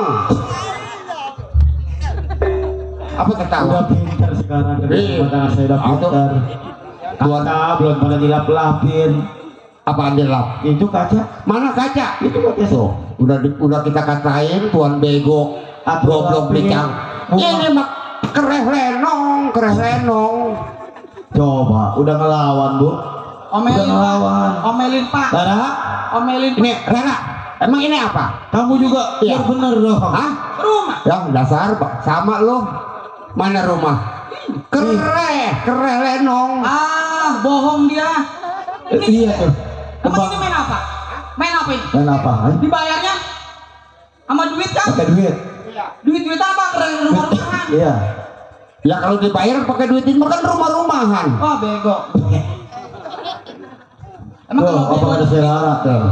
Apa ketawa? Udah pinter sekarang kerja di rumah tangga saya udah Atau- pinter. Tuan Kaca belum pada dilap-lapin. apa dilap? Itu kaca. Mana kaca? Itu kaca. Tuh, udah kita katain tuan bego. Goblok bicang. Ini mah kereh lenong. Coba udah ngelawan bu. Omelin Udah pak. ngelawan. Omelin pak. Lara, Omelin Ini Rena, emang ini apa? kamu juga Iya. biar bener dong. Hah? rumah. Ya dasar Pak. Sama lo. Mana rumah? Kereh lenong. Bohong dia. Iya tuh. Emang ini main apa? Main apa ini? Dan apa? Dibayarnya sama duit kan? Pakai duit. Duit apa? Keren rumah-rumahan. Iya. Ya kalau dibayar pakai duit ini makan rumah-rumahan. Oh bego. Emang Tuh, kalau apa bego ada selera tuh.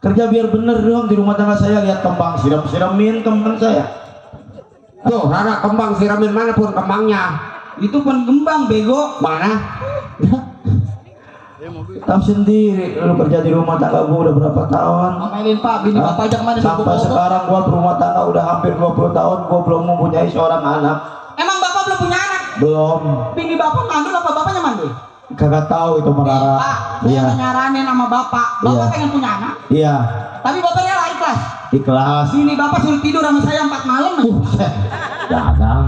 Kerja biar bener dong di rumah tangga saya, lihat kembang siram-siramin kembang saya. Tuh, Rara kembang siramin mana pun kembangnya. itu pun kembang bego. Mana? Tahu sendiri lu kerja di rumah tangga gua udah berapa tahun. Omelin pak, bini Hah? bapak aja kemana sih? Sampai sekarang gua berumah tangga udah hampir 20 tahun gua belum mempunyai seorang anak. Emang bapak belum punya anak? Belum. Bini bapak mandul apa bapaknya mandul? Kagak tahu itu Merara. Pak, saya Iya. nyaranin sama bapak. Bapak Iya. pengen punya anak, Iya. tapi bapaknya lah ikhlas. Ikhlas. Bini bapak suruh tidur sama saya 4 malam. Dagang.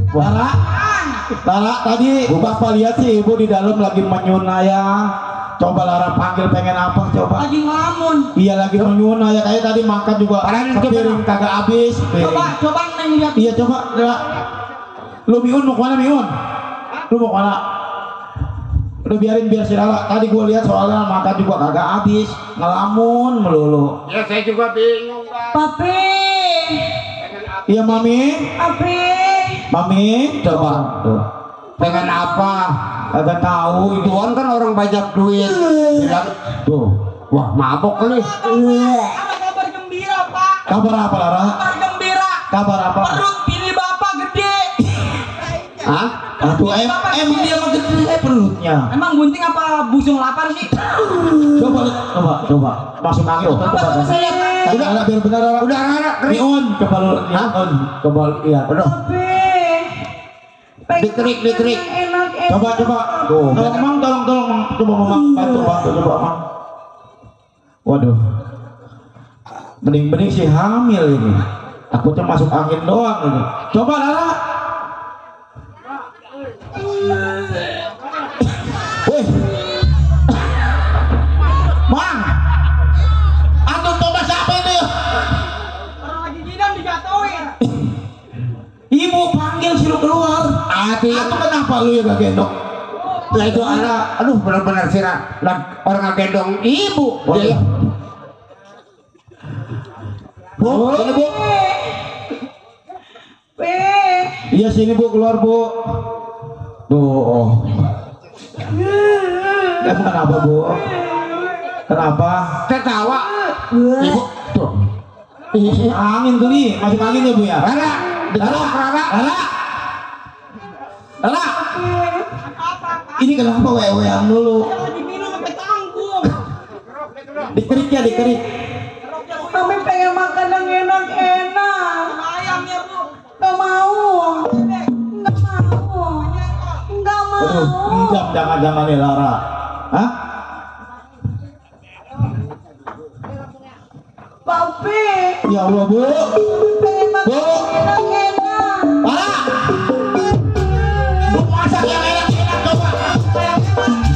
Lara, Lara tadi bapak lihat sih ibu di dalam lagi menyun ayah. Coba Lara panggil pengen apa coba? Lagi ngelamun. Iya lagi nyuwun ya kayak tadi makan juga. Piring kagak habis. Coba neng lihat. Iya coba. Lu Miun mau kemana Miun? Lu mau kemana? Udah biarin biar si Lara. Tadi gua lihat soalnya makan juga kagak habis, ngelamun melulu. Ya saya juga bingung, Bang. Papi. Iya Mami. Papi. Mami, coba. Tuh. Pengen apa? Kagak tahu ini. Tuan kan orang banyak duit. Bilang, Tuh. wah mabok kali. Ada kabar gembira, Pak. Kabar apa Lara? Kabar gembira. Kabar apa? Perut ini Bapak gede. Hah? Aduh, emang dia mah gede perutnya. Emang bunting apa busung lapar sih? Coba. Masuk angin. Coba. Saya Udah, biar benar Lara. Udah Rara, Miun, coba lu lihat. Coba lihat. Udah. Papi. Diterik. Enak. Coba. Tuh, Mang, tolong. Coba Mang, bantu coba Mang. Waduh. Bening-bening sih hamil ini. Takutnya masuk angin doang ini. Coba Lara. Wih. Mang. Antum coba siapa ini? orang lagi gidam dijatuhin. Ibu panggil suruh keluar. Hati. Atau kenapa lu yang gak gendong? Lah itu anak, aduh benar-benar sih orang ngegendong ibu. Dia. Bu, ini Bu. Iya sini Bu, keluar Bu. Tuh. Emang kenapa Bu? Kenapa? Tertawa. Ibu. Tuh. Angin tuh nih, masuk angin ya Bu ya. Rara, Lala. Ini kenapa wewean dulu? Lagi minum sampai tanggung. Dikerik ya, dikerik. Kami pengen makan yang enak-enak. Ayam ya, Bu. Gak mau. Gak mau. Aduh, ngidam jangan-jangan nih Lara. Hah? Papi. Ya Allah Bu. Pengen makan Bu. yang enak-enak. Lara. Bu masak yang enak-enak coba.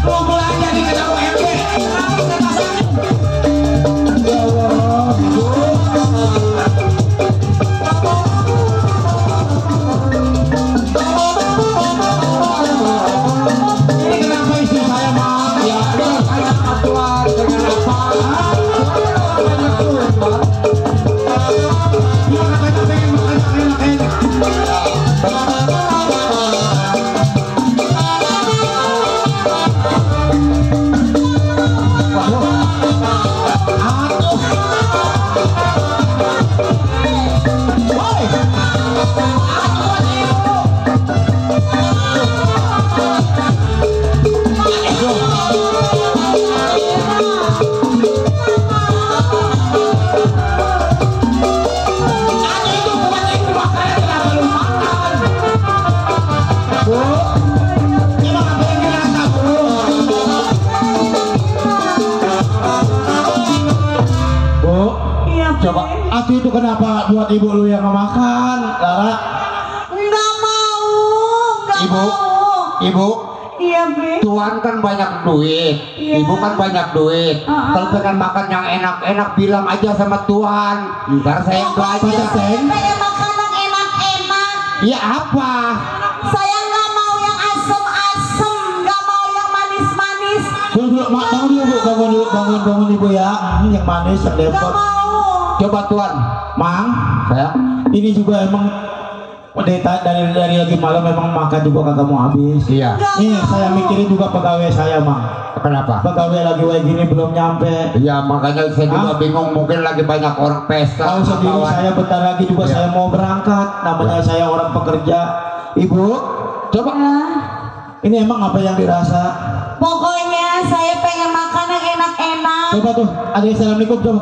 Bu belanja di kedai MG. Ya Allah, Bu. Ini kenapa istri saya Mang? Ya, saya keluar dengan apa? Banyak duit, Bang. Dia katanya pengen makan enak-enak. Coba, aku itu kenapa buat ibu lu yang makan, Lara? Nggak mau. Ibu. Ibu, Iya, Be. Tuan kan banyak duit, Iya. ibu kan banyak duit. Kalau pengen makan yang enak-enak bilang aja sama Tuan. Ntar saya yang belanja. Pengen makan yang enak-enak. Ya apa? Saya nggak mau yang asem-asem, nggak mau yang manis-manis. Dulu, bangun dulu Bu, bangun ibu ya. Yang manis, yang Nggak depot. mau. Coba Tuan. Mang, Saya. ini juga emang dari lagi malam memang makan juga kagak mau habis. Iya. Nih saya mikirin juga pegawai saya Mang. Kenapa? Pegawai lagi kayak gini belum nyampe. Iya makanya saya juga Hah? bingung, mungkin lagi banyak orang pesta. Tahu sendiri kawan. saya bentar lagi juga Iya. saya mau berangkat. Namanya saya orang pekerja. Ibu, Coba. ini emang apa yang dirasa? Pokoknya saya pengen makan yang enak-enak. Coba tuh, ada assalamualaikum coba.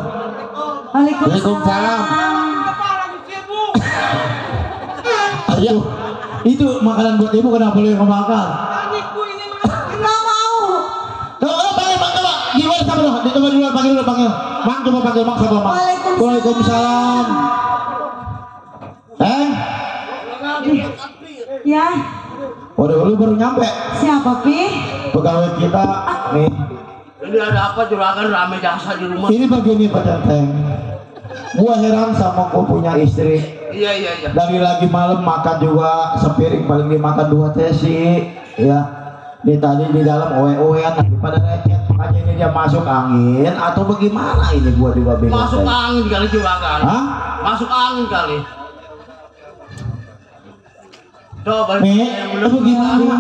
Waalaikumsalam. Kepala kecil, Bu. Ayo, itu makanan buat ibu kenapa lu yang mau makan? Panik, Bu, ini mah. Nggak mau. Coba panggil Mang coba. Gimana sama lu? Coba dulu panggil dulu panggil. Mang coba panggil Mang sama Mang. Waalaikumsalam. Ya. Waduh, lu baru nyampe. Siapa, Pi? Pegawai kita nih. Ini ada apa juragan rame jasa di rumah? Ini begini Pak Centeng. Gua heran sama gua punya istri. Iya. Dari lagi malam makan juga sepiring paling dimakan 2 tesi. Ya. Di tadi di dalam oe-oean lagi pada recet. Makanya ini dia masuk angin atau bagaimana ini gua juga bingung. Masuk angin kali juragan. Hah? Masuk angin kali. Coba Nih, yang bener. itu gimana?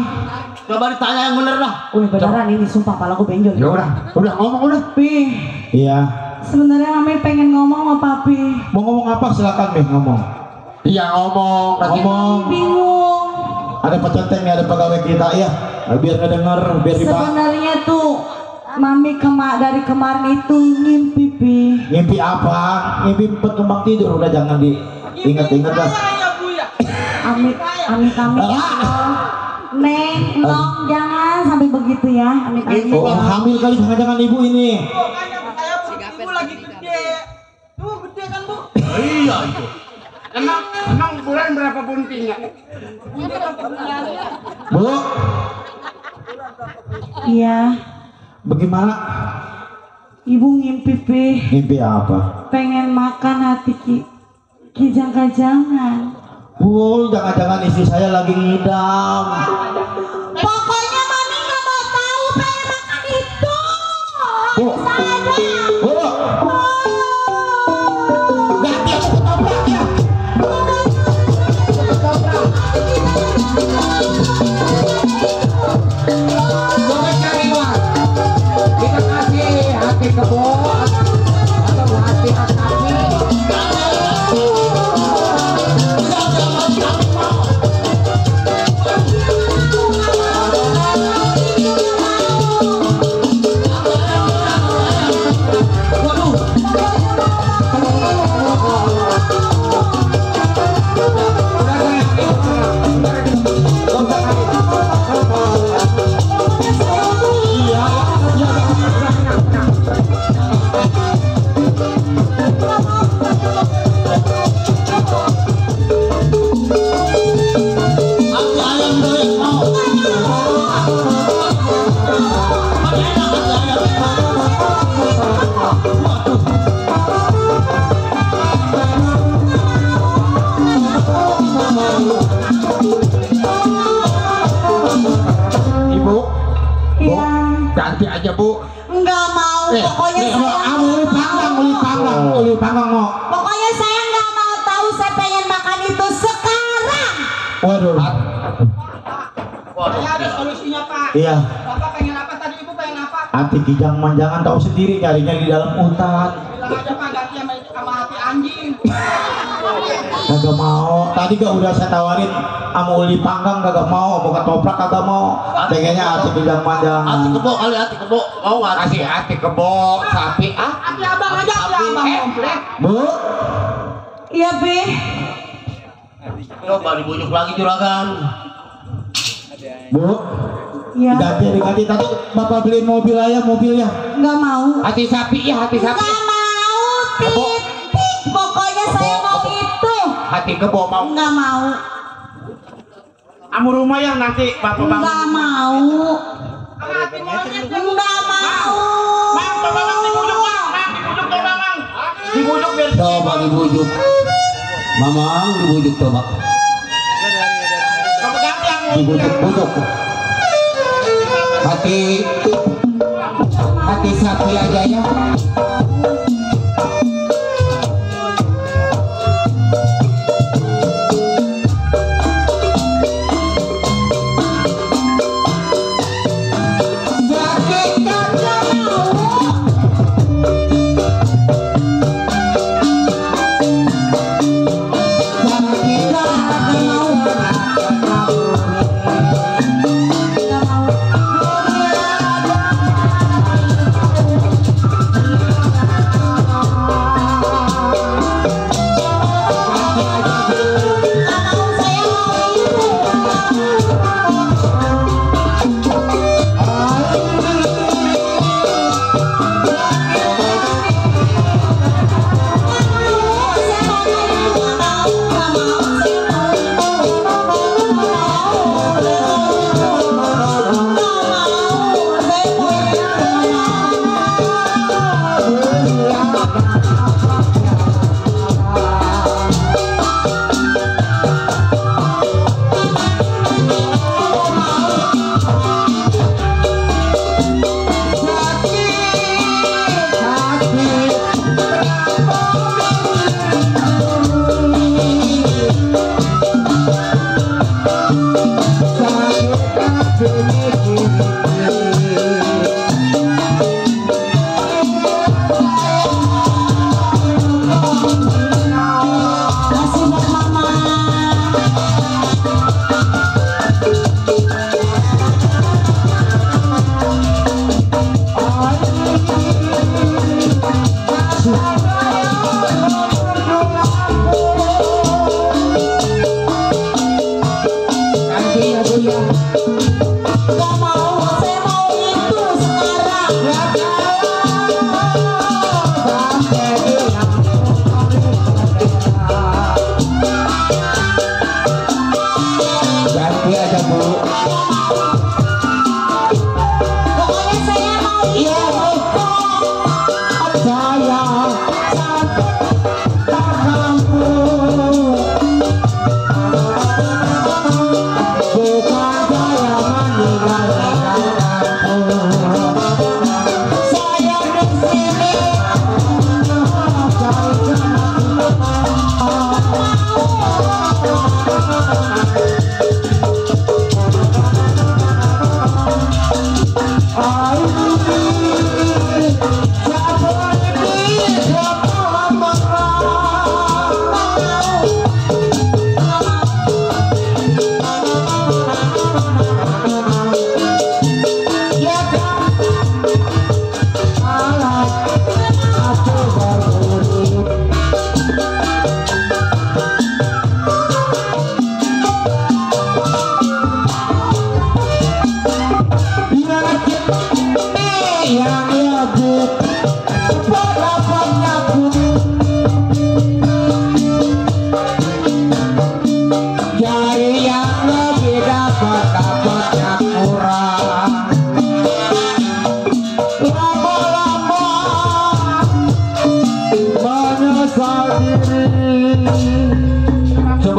Coba ditanya yang bener dah. Wih beneran ini sumpah pala gue benjol. Ya udah ngomong udah. Pi, Iya. sebenarnya kami pengen ngomong sama papi. Mau ngomong apa silakan Nih ngomong. Iya ngomong. Bingung. Ada Pak Centeng nih, ada pegawai kita ya. Biar ngedenger, biar dibahas. Sebenarnya tuh mami dari kemarin itu ngimpi pi. Ngimpi apa? Ngimpi kembang tidur, udah jangan diingat-ingat dah. Amit kami. Neng, Long, jangan sampai begitu ya. Amit Oh, hamil kali, jangan-jangan ibu ini. Ibu lagi gede. Tuh gede kan Bu? Iya itu. Emang bulan berapa buntingnya? Bu, Iya, bagaimana? ibu ngimpi pi. Ngimpi apa? Pengen makan hati kijang-kajangan. Bu, jangan-jangan istri saya lagi ngidam. Pokoknya mami nggak mau tahu pengen makan itu. Bu, bu, ganti aku ketoprak ya. Bukan cari uang. Kita kasih hati kebo atau hati sapi. Ibu, Iya. ganti aja Bu. Nggak mau. Pokoknya saya. Uli panggang mau. Pokoknya saya nggak mau tahu. Saya pengen makan itu sekarang. Waduh. Saya ada solusinya Pak. Iya. Bapak pengen apa tadi? Ibu pengen apa? Hati kijang manjangan tahu sendiri nyarinya di dalam hutan. Bilang aja Pak ganti sama hati anjing. Kagak mau. Tadi gak udah saya tawarin sama uli panggang kagak mau, mau ketoprak kagak mau. Pengennya hati kijang manjangan. Hati kebo kali hati kebo. Mau nggak? Kasih hati kebo sapi ah. Hati abang aja, hati abang komplit. Bu, Iya pi. Coba dibujuk lagi juragan. Bu, Iya. diganti tadi Bapak beli mobil aja mobilnya. Nggak mau. Hati sapi ya hati sapi. Nggak mau. Titik. Pokoknya saya mau itu. Hati kebo mau. Nggak mau. Kamu rumah yang nanti Bapak bangun. Nggak mau. Sama hati monyet. Nggak mau. Mang, Bapak dibujuk Mang, dibujuk dong Mang. Dibujuk biar Coba dibujuk. Mamang dibujuk coba. kamu ganti yang Dibujuk-bujuk. Hati sapi aja ya. Nggak mau.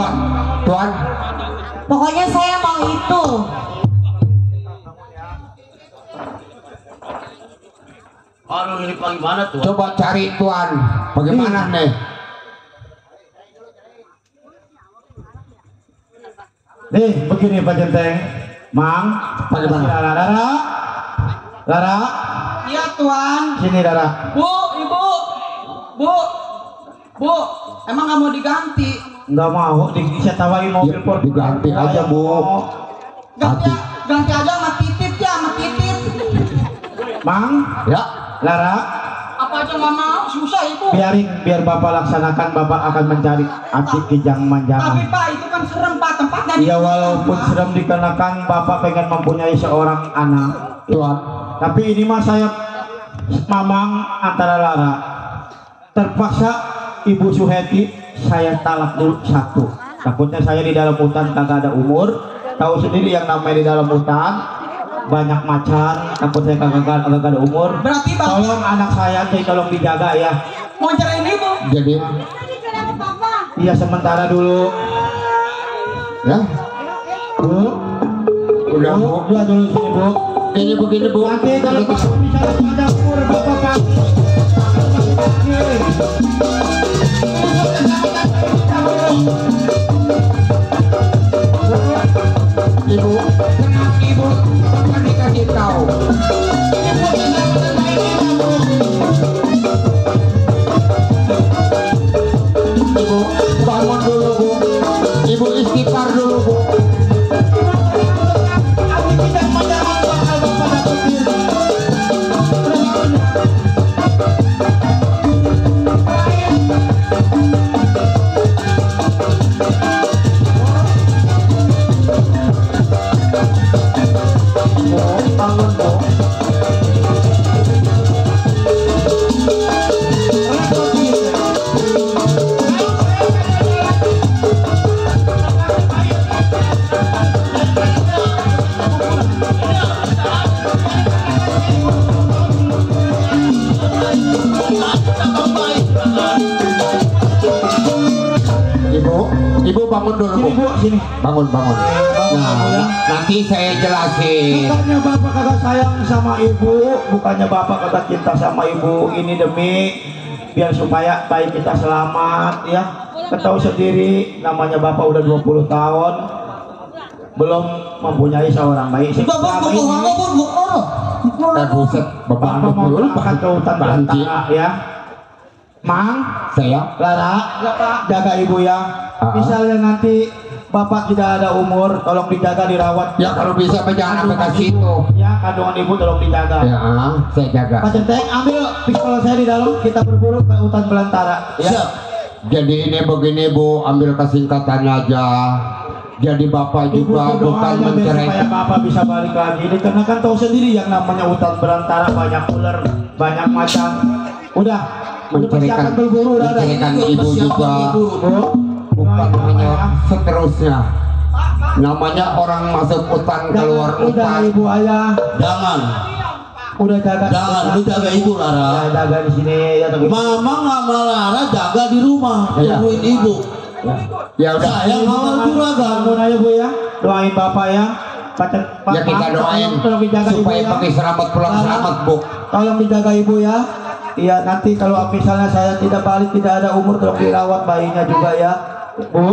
Coba, Tuan. Pokoknya saya mau itu. Aduh, ini bagaimana tuh? Coba cari Tuan. Bagaimana nih? Nih, begini Pak Jenteng. Mang, Bagaimana? Lara. Iya tuan. Sini Lara. Bu, ibu. Bu, emang nggak mau diganti? Nggak mau, saya tawarin mobil Ya, Ford. diganti aja, Bu. Ganti aja sama titit ya, sama titit. Mang, Ya. Lara, Apa aja nggak mau, susah itu. biar Bapak laksanakan, Bapak akan mencari api kijang Tapi manjangan. Pak, itu kan serem Pak, tempatnya. Iya, walaupun serem dikarenakan Bapak pengen mempunyai seorang anak. Tuan. Tapi ini mah saya mamang antara Lara. Terpaksa Ibu Suheti saya talak dulu satu. Takutnya saya di dalam hutan kagak ada umur. Tahu sendiri yang namanya di dalam hutan banyak macan. Takut saya kagak ada umur. Berarti Bapak Tolong anak saya, tolong dijaga ya. mau cerain ibu. Jadi, Iya sementara dulu. ya. Bu, Udah, Bu. Udah dulu sini Bu. Ini begini, Bu. Nanti kalau Pak misalnya ada umur Bapak panggil. Ibu, tenang Ibu, akan dikasih tahu. Ibu, bangun dulu Bu. Ibu istighfar dulu Bu. Bangun Bu. Ibu bangun dulu Sini Bu. Bu, sini. Bangun. Nah, nanti saya jelasin. Bukannya Bapak kagak sayang sama Ibu, bukannya Bapak kagak cinta sama Ibu. Ini demi biar supaya bayi kita selamat ya. Ketahui sendiri namanya Bapak udah 20 tahun belum mempunyai seorang bayi. Selama ini Dan buset, Bapak beban mau dulu berangkat ke hutan Banci. belantara ya. Mang, Saya Lara, jaga Ibu ya. Misalnya nanti Bapak tidak ada umur, tolong dijaga, dirawat. ya kalau bisa jangan sampai ke situ. Ya, kandungan Ibu tolong dijaga. Ya, saya jaga. Pak Centeng, ambil pistol saya di dalam, kita berburu ke hutan belantara. Ya. Jadi ini begini Bu, ambil kesingkatannya aja. Jadi Bapak Ibu juga berdoa bukan aja biar supaya menceraikan. Bapak bisa balik lagi. Ini karena kan tahu sendiri yang namanya hutan belantara banyak ular, banyak macam. Udah persiapan berburu udah ada. menceraikan Ibu juga. Bu. Bukan Doain hanya Bapak ya. seterusnya. Namanya orang masuk hutan keluar Udah hutan. Ibu ayah, Jangan, udah jaga. lu jaga ibu Lara. Ya, jaga di sini ya tapi. Mama sama Lara jaga di rumah, Iya. tungguin ibu. Ya udah. Saya ngawal juragan. Bangun aja Bu ya, doain Bapak ya. Ya kita doain tolong dijaga Ibu supaya ya. pakai selamat pulang Lara, selamat Bu. Tolong dijaga Ibu ya. Iya nanti kalau misalnya saya tidak balik, tidak ada umur, tolong dirawat bayinya juga ya. Bu,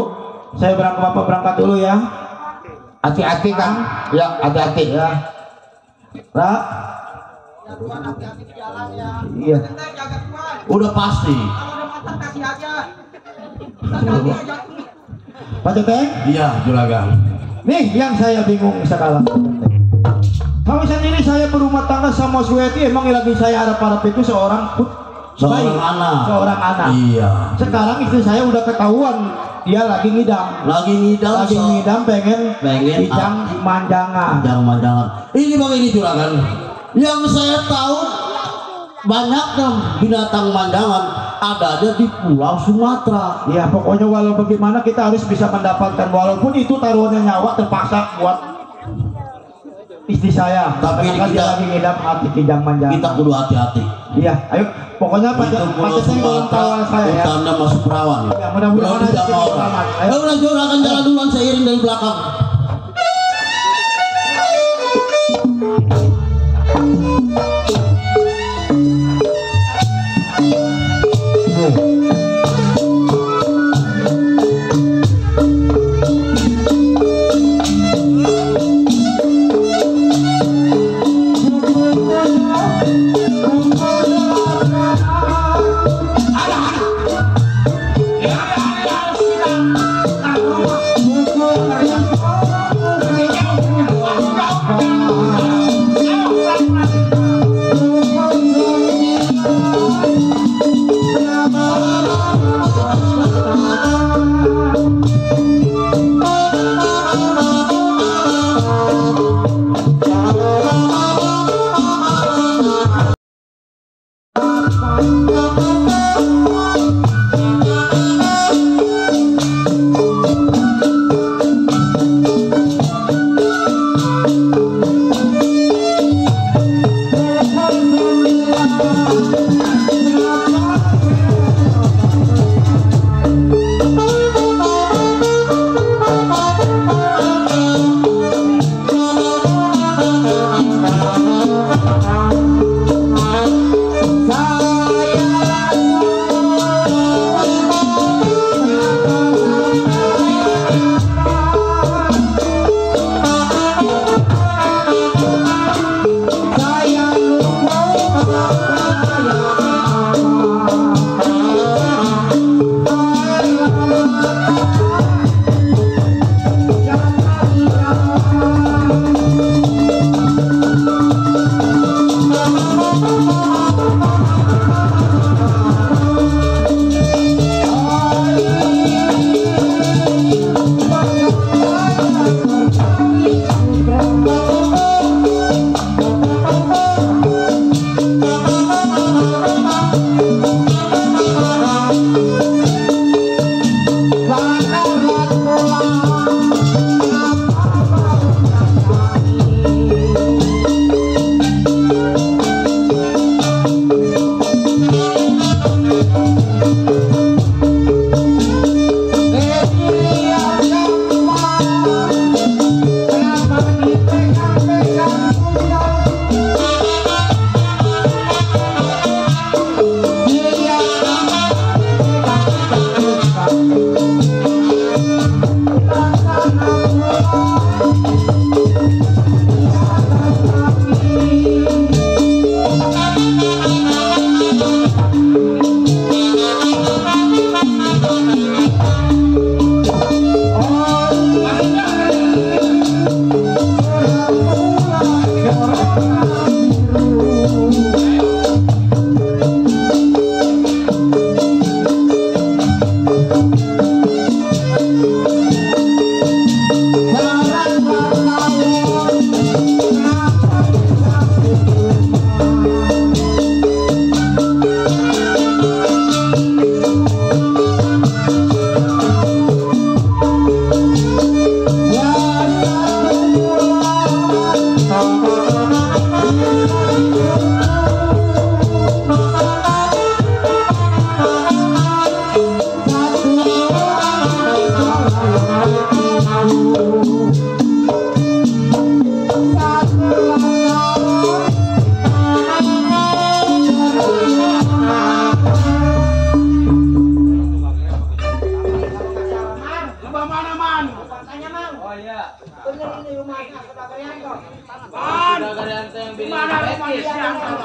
saya Bapak berangkat dulu ya. Hati-hati kan? Ya hati-hati. Ya. Ra. Iya. Udah pasti. Pak Ceteng, Iya, juragan. nih yang saya bingung sekarang. Kamu sendiri saya berumah tangga sama Suweti, emang lagi saya harap-harap itu seorang bayi, Anak. seorang anak. Iya. Sekarang istri saya udah ketahuan dia lagi ngidam, Lagi ngidam. pengen Pengen kijang manjangan. Jangan. Ini begini juragan. Yang saya tahu banyaknya binatang mandangan adanya di Pulau Sumatera. Ya pokoknya walau bagaimana kita harus bisa mendapatkan, walaupun itu taruhannya nyawa terpaksa buat istri saya. Tapi Karena dia kita- lagi ngidam hati kijang manjangan. Kita kudu hati-hati. Iya, ayo pokoknya Pak Ceceng tolong kawal saya ya. Tanda masuk perawan. Ya, mudah-mudahan Tidak kita mau. selamat. Ayo lanjut akan jalan duluan seiring dari belakang.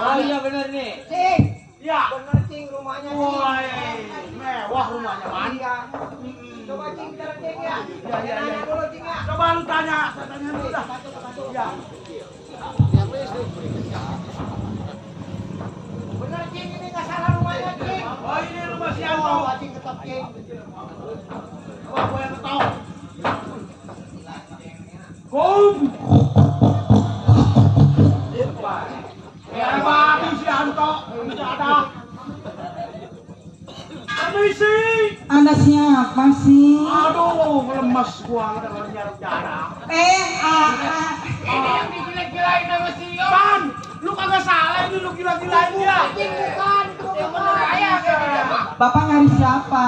Oh iya bener nih. Cing. Iya. Bener Cing rumahnya. Woi, mewah rumahnya man. Iya. Coba Cing cari Cing ya. Iya. Tanya dulu Cing ya. Coba lu tanya, saya tanya dulu dah. Iya. Bener Cing ini nggak salah rumahnya Cing. Oh ini rumah siapa? Oh, Cing tetap Cing. Wah, gua yang tahu. Kum. Ya babi si Anto, tidak ada. Permisi. Anda siapa sih? Aduh, lemas gua dengan jarang-jarang. Ini Ini yang dijelek-jelekin sama si Yohan. Lu kagak kagak salah ini lu gila-gilain dia. Bukan, itu bener ayah. Bapak nyari siapa?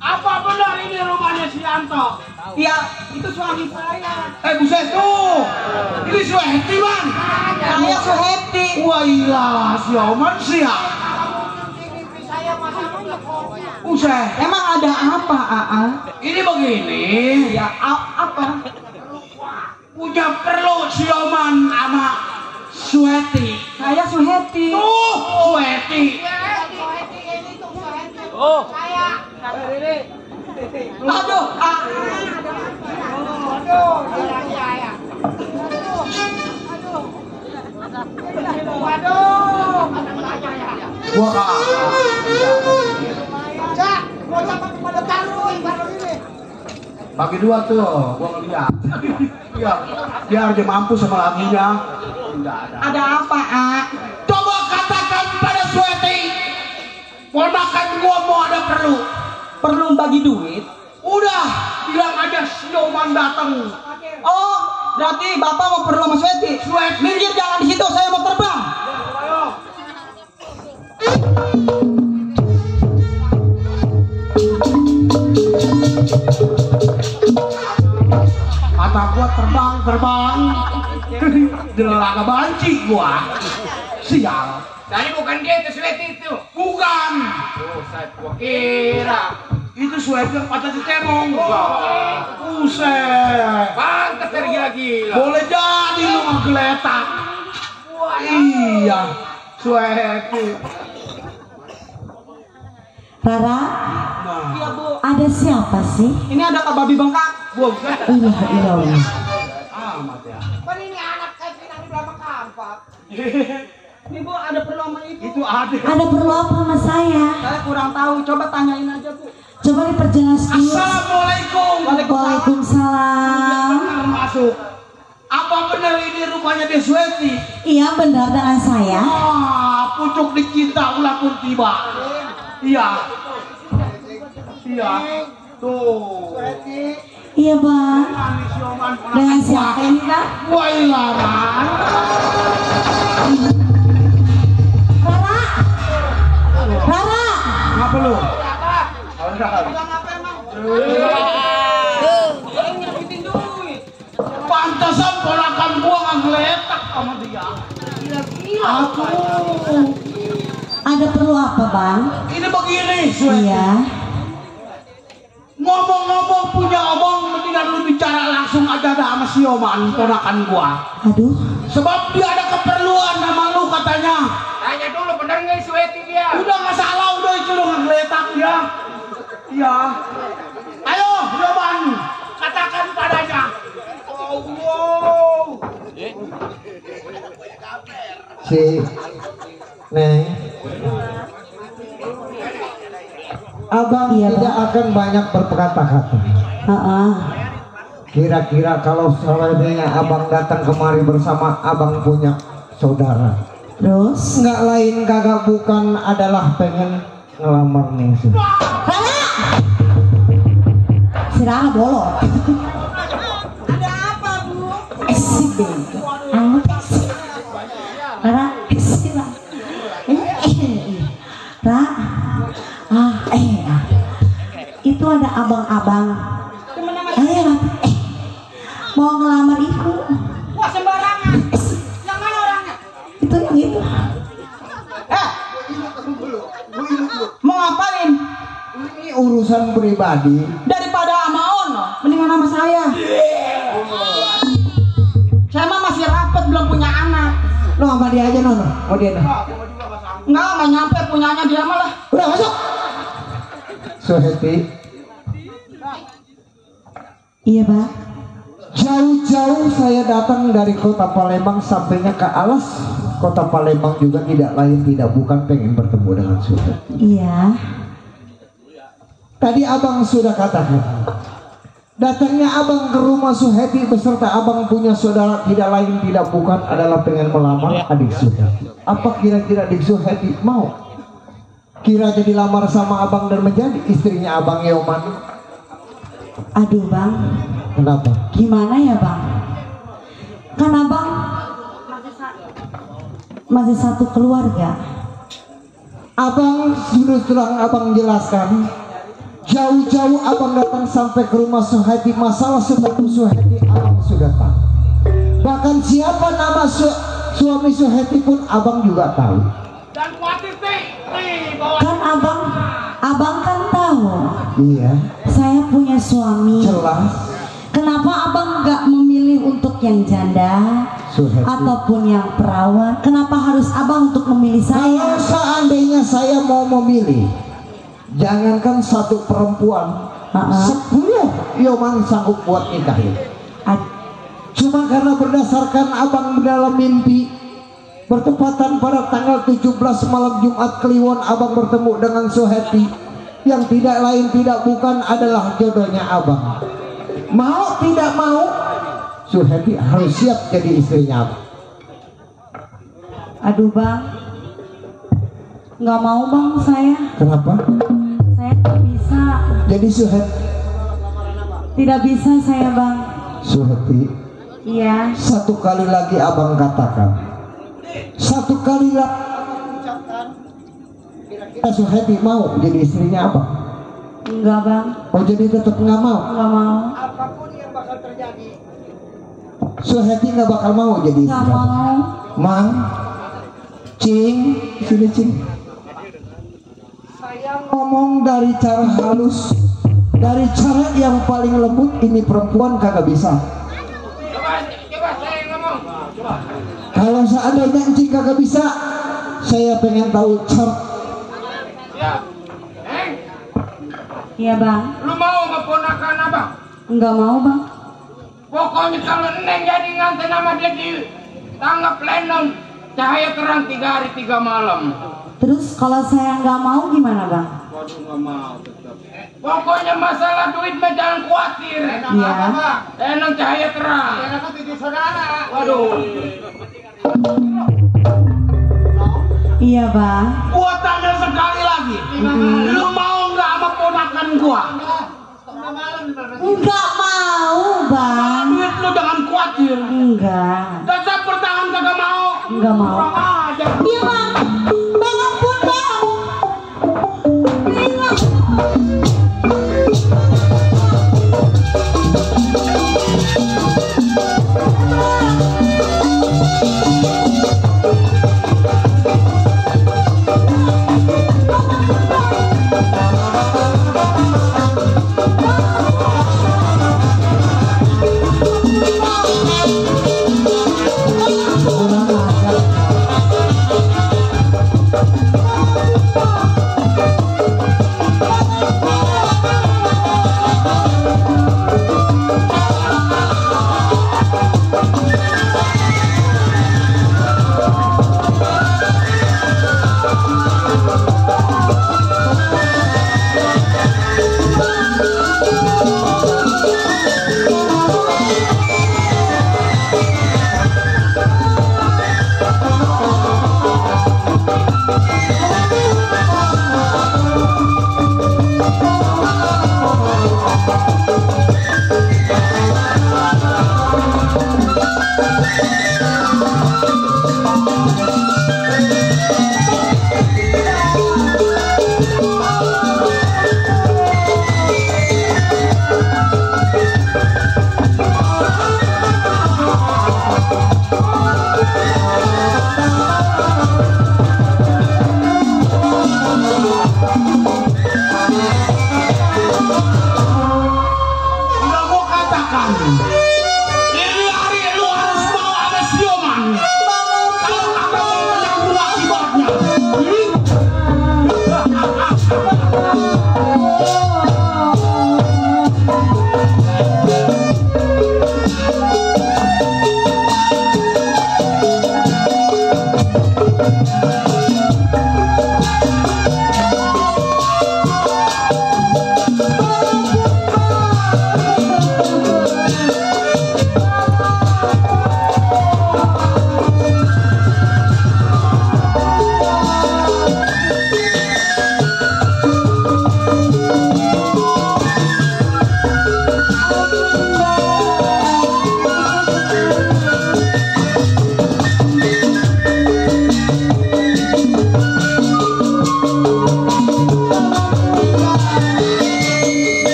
Apa benar ini rumahnya si Yanto? Iya, itu suami saya. Buset tuh. Ini Suheti, Bang. Saya Suheti. Wah, ilah, si Oman siap. Buset. Emang ada apa, Aa? Ini begini. Ya, apa? Punya perlu si Oman sama Suheti. Saya Suheti. Tuh, Suheti. Oh. Aduh, Wah, bagi dua tuh, gua ngeliat. Iya, biar dia mampu sama lagunya. ada apa, A? Coba katakan pada Suheti, ponakan gua mau ada perlu. Perlu bagi duit? Udah, bilang aja si Oman datang. Oh, berarti Bapak mau perlu sama Suheti? Suheti. Minggir, jangan di situ, saya mau terbang. Kata gua terbang. Jelaga banci gua. Sial. Tadi bukan dia itu Suheti itu. Bukan. Oh, saya kira. Itu Suheti yang patah di temong. Buset. Pantas dari gila-gila. Boleh jadi lu ngegeletak. Iya. Suheti. Rara, Iya, Bu. ada siapa sih? Ini ada Kak Babi bengkak. Buset. Iya, iya. Amat ya. Kan ini anak kecil yang di belakang kampak. Ini, Bu, ada perlu sama Ibu. Itu ada. Ada perlu apa sama saya? Saya kurang tahu, coba tanyain aja, Bu. Coba diperjelas dulu. Assalamualaikum. Waalaikumsalam. Benar masuk. Apa benar ini rumahnya Desueti? Iya, benar dengan saya. Pucuk dicinta ulah pun tiba. Iya. Iya. Tuh. Iya, Bang. Manis Yoman. Dengan siapa ini, Bang? Wah, ilaran. Rara. Rara. Ngapa lu? Pantesan ponakan gua ngeletak sama dia. Aku. Ada perlu apa, Bang? Ini begini, Suheti. Iya. Ngomong-ngomong punya omong, mendingan lu bicara langsung aja dah sama si Oman, ponakan gua. Aduh. Sebab dia ada keperluan sama lu katanya. Tanya dulu bener nggak Suheti dia? Udah nggak salah, udah itu udah ngegeletak dia. Iya. Ayo, Oman, katakan padanya. Oh, wow. Si Neng, Abang Iya, tidak akan banyak berkata-kata. Heeh. Kira-kira kalau seandainya Abang datang kemari bersama Abang punya saudara, Terus? nggak lain kagak bukan adalah pengen ngelamar Ningsih. Rara. Si Rara bolong. Ada apa, Bu? Si bego. Rara, si Rara. Itu ada abang-abang. Mau ngelamar ibu. Wah, sembarangan. Yang mana orangnya? Itu yang itu. Mau ngapain? Ini urusan pribadi. Daripada sama Ono, mendingan sama saya. Saya mah masih rapet, belum punya anak. No, sama dia aja Nono. Mau dia no. Nggak nyampe punyanya dia malah. Udah masuk. Suheti, Iya, Pak. jauh-jauh saya datang dari kota Palembang sampainya ke Alas. Kota Palembang juga tidak lain tidak bukan pengen bertemu dengan Suheti. Iya. Tadi Abang sudah katakan, datangnya Abang ke rumah Suheti beserta Abang punya saudara tidak lain tidak bukan adalah pengen melamar adik Suheti. Apa kira-kira adik Suheti mau? Kira jadi lamar sama Abang dan menjadi istrinya Abang Yoman? Aduh, Bang. Kenapa? Gimana ya, Bang? Kan Abang masih satu keluarga. Abang terus terang abang jelaskan, jauh-jauh abang datang sampai ke rumah Suheti, masalah seperti Suheti abang sudah tahu. Bahkan siapa nama suami Suheti pun abang juga tahu. Dan khawatir nih bawa Kan abang kan tahu Iya, saya punya suami. jelas. Kenapa abang nggak memilih untuk yang janda Suheti. ataupun yang perawan? Kenapa harus abang untuk memilih Kalau saya? seandainya saya mau memilih, jangankan satu perempuan, 10 Yoman sanggup buat nikahin. Ad- Cuma karena berdasarkan abang dalam mimpi, bertepatan pada tanggal 17 malam Jumat Kliwon, abang bertemu dengan Suheti yang tidak lain tidak bukan adalah jodohnya abang. Mau tidak mau, Suheti harus siap jadi istrinya abang. Aduh bang, nggak mau bang saya. Kenapa? Saya tidak bisa. Jadi Suheti, Tidak bisa saya bang. Suheti, Iya. satu kali lagi abang katakan, satu kali lagi Suheti mau jadi istrinya abang. Enggak bang, Oh jadi tetap nggak mau. nggak mau. apapun yang bakal terjadi. Suheti nggak bakal mau jadi Nggak istri abang. mau. Mang, Cing, sini Cing. Saya ngomong dari cara halus, dari cara yang paling lembut. Ini perempuan kagak bisa. Coba saya ngomong. Kalau seandainya Cing kagak bisa, saya pengen tahu cara. Ya. Iya bang, Lu mau ngeponakan abang? nggak mau bang. Pokoknya kalau Neng jadi nganten sama dia di tangga plenum, cahaya terang 3 hari 3 malam. Terus kalau saya nggak mau gimana bang? Waduh, nggak mau tetap. Pokoknya masalah duit mah jangan khawatir. Iya. Enang cahaya terang. Enak tujuh saudara. Waduh. Iya bang. Gua tanya sekali lagi. Lu mau nggak sama ponakan gua? Nggak mau bang. Duit lu jangan khawatir. Enggak. Dasar pertahanan kagak mau. Nggak mau. Kurang ajar. Iya bang. Bang ampun bang. Iya. Kurang ajar.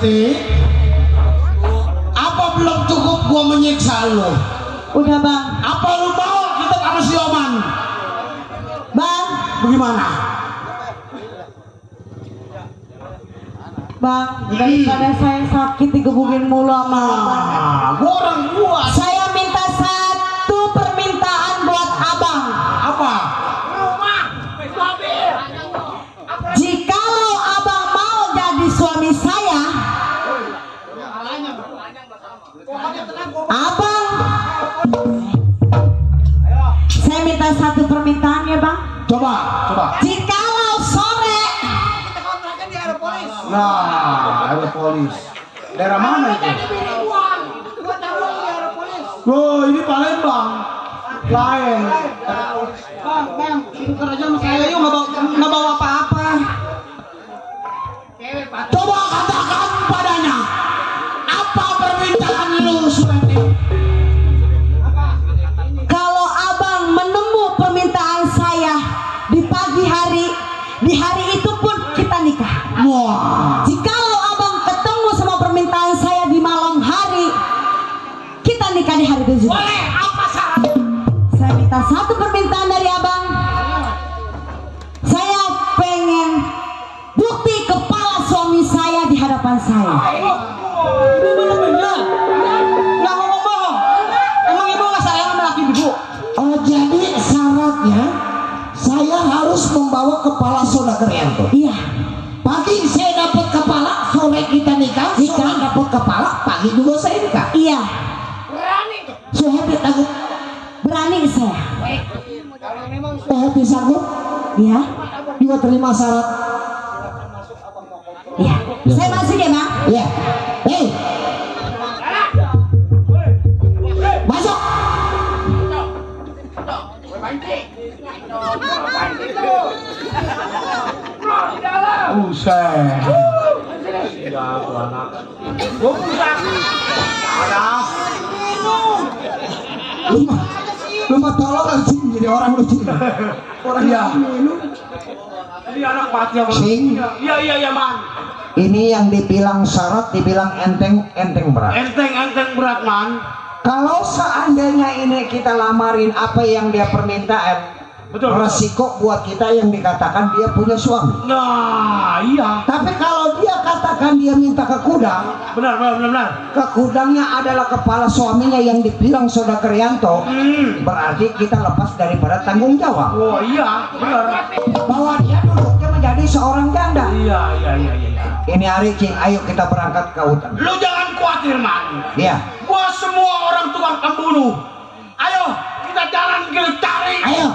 Surti, apa belum cukup gua menyiksa lu? Udah bang. Apa lu mau kita sama si Oman? Bang. Bagaimana? Bang, daripada saya sakit digebukin mulu sama abang. Gua orang gua. Saya minta satu permintaan buat abang. Apa? Jikalau abang mau jadi suami saya, abang, saya minta satu permintaan ya bang. Coba. Jikalau sore, Nah, ada polis. Daerah mana itu? Oh, ini Palembang. Lain. Bang, tukar aja sama saya yuk, nggak bawa apa-apa. Coba katakan padanya. Apa permintaan lu, Surti? kalau abang menemu permintaan saya di pagi hari, di hari itu pun kita nikah. Wah. Jikalau abang ketemu sama permintaan saya di malam hari, kita nikah di hari itu juga. Boleh, apa syaratnya? Saya minta satu permintaan dari abang. Saya pengen bukti kepala suami saya di hadapan saya. Bener-bener. Nggak ngomong-ngomong. Emang ibu nggak sayang sama laki ibu? Oh, jadi syaratnya saya harus membawa kepala Saudara Rianto. Iya. Pagi saya dapat kepala, sore kita nikah. Sore dapat kepala, pagi juga saya nikah. Iya. Berani tuh. Saya happy takut. Berani saya. Saya happy sanggup. Iya. Juga terima syarat. Iya. Saya masuk ya bang. Ya. Hei. Masuk. Buset. Lu mah tolong anjing jadi orang lucu. Orang Iya. minum. Ini anak mati apa? Sing. Iya, Man. Ini yang dibilang syarat, dibilang enteng berat. Enteng berat, Man. Kalau seandainya ini kita lamarin apa yang dia permintaan, Betul. resiko buat kita yang dikatakan dia punya suami. Nah, iya. Tapi kalau dia katakan dia minta ke kudang, Benar. ke kudangnya adalah kepala suaminya yang dibilang Saudara Krianto, berarti kita lepas daripada tanggung jawab. Oh, iya, benar. Bahwa dia duduknya menjadi seorang janda. Iya. Ini hari Cing, ayo kita berangkat ke hutan. Lu jangan khawatir, Man. Iya. Gua semua orang tukang pembunuh. Ayo, kita jalan ke cari. Ayo.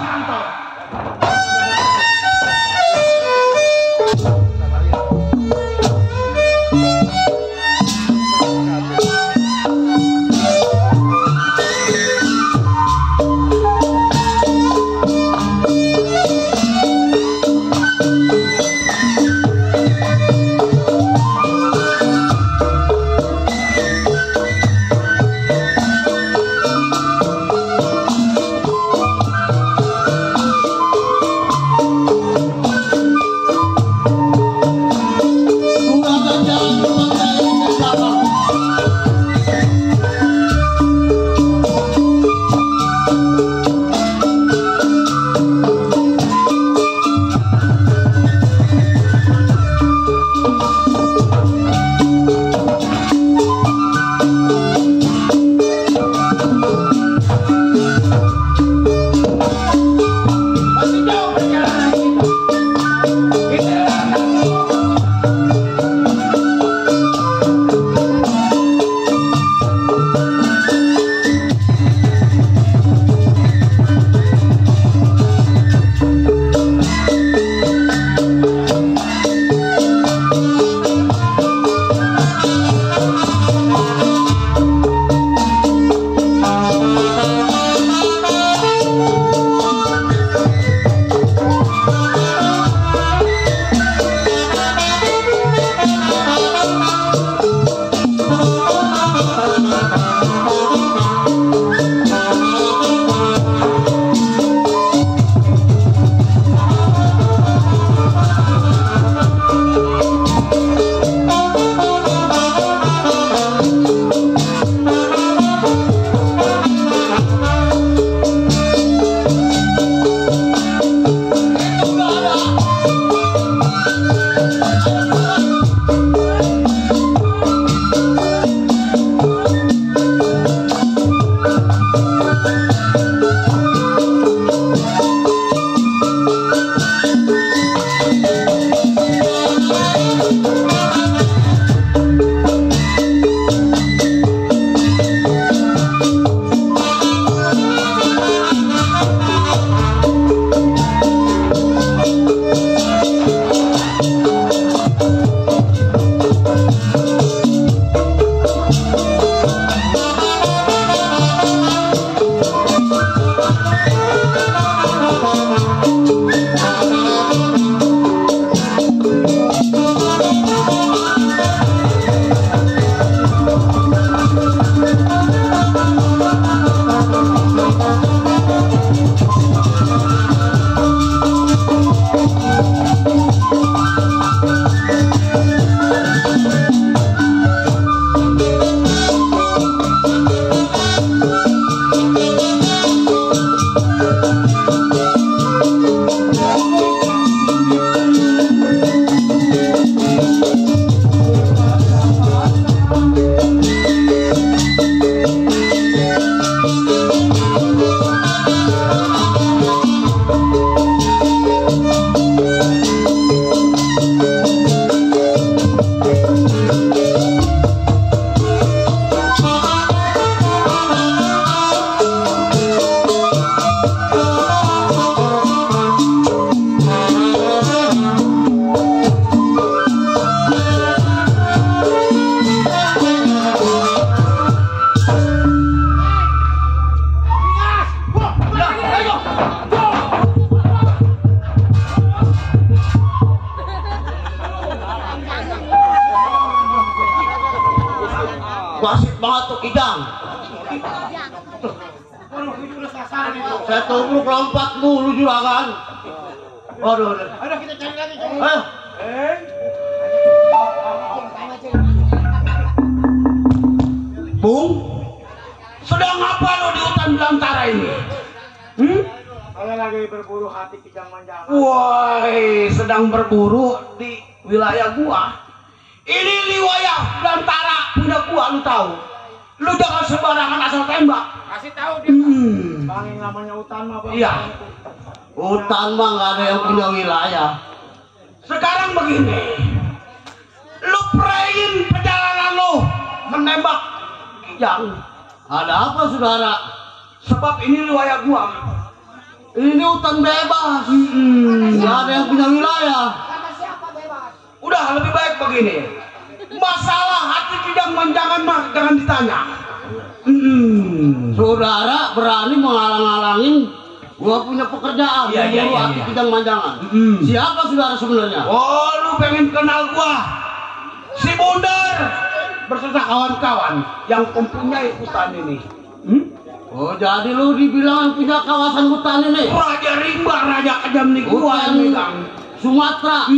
Wasit banget tuh Kijang. Saya tubruk lompat mulu juragan. Waduh. Ayo kita cari lagi. Bung, sedang apa lo di hutan belantara ini? Saya lagi berburu hati Kijang Manjanga. Wah, sedang berburu di wilayah gua. Ini wilayah belantara punya gua, lu tahu? Lu jangan sembarangan asal tembak. Kasih tahu dia. Bang yang namanya hutan mah bang. Iya. Hutan mah nggak ada yang punya wilayah. Sekarang begini, lu prayin perjalanan lu menembak Kijang. Ada apa saudara? Sebab ini wilayah gua. Ini hutan bebas. Nggak ada yang punya wilayah. Kata siapa bebas? Udah lebih baik begini. Masalah hati Kijang Manjangan mah jangan ditanya. Saudara berani menghalang-halangin gua punya pekerjaan. Iya. Hati Kijang Manjangan. Siapa saudara sebenarnya? Oh, lu pengen kenal gua? Si Bundar berserta kawan-kawan yang mempunyai hutan ini. Oh, jadi lu dibilang punya kawasan hutan ini? Raja Rimba, Raja Kejam nih gua yang megang. Sumatera.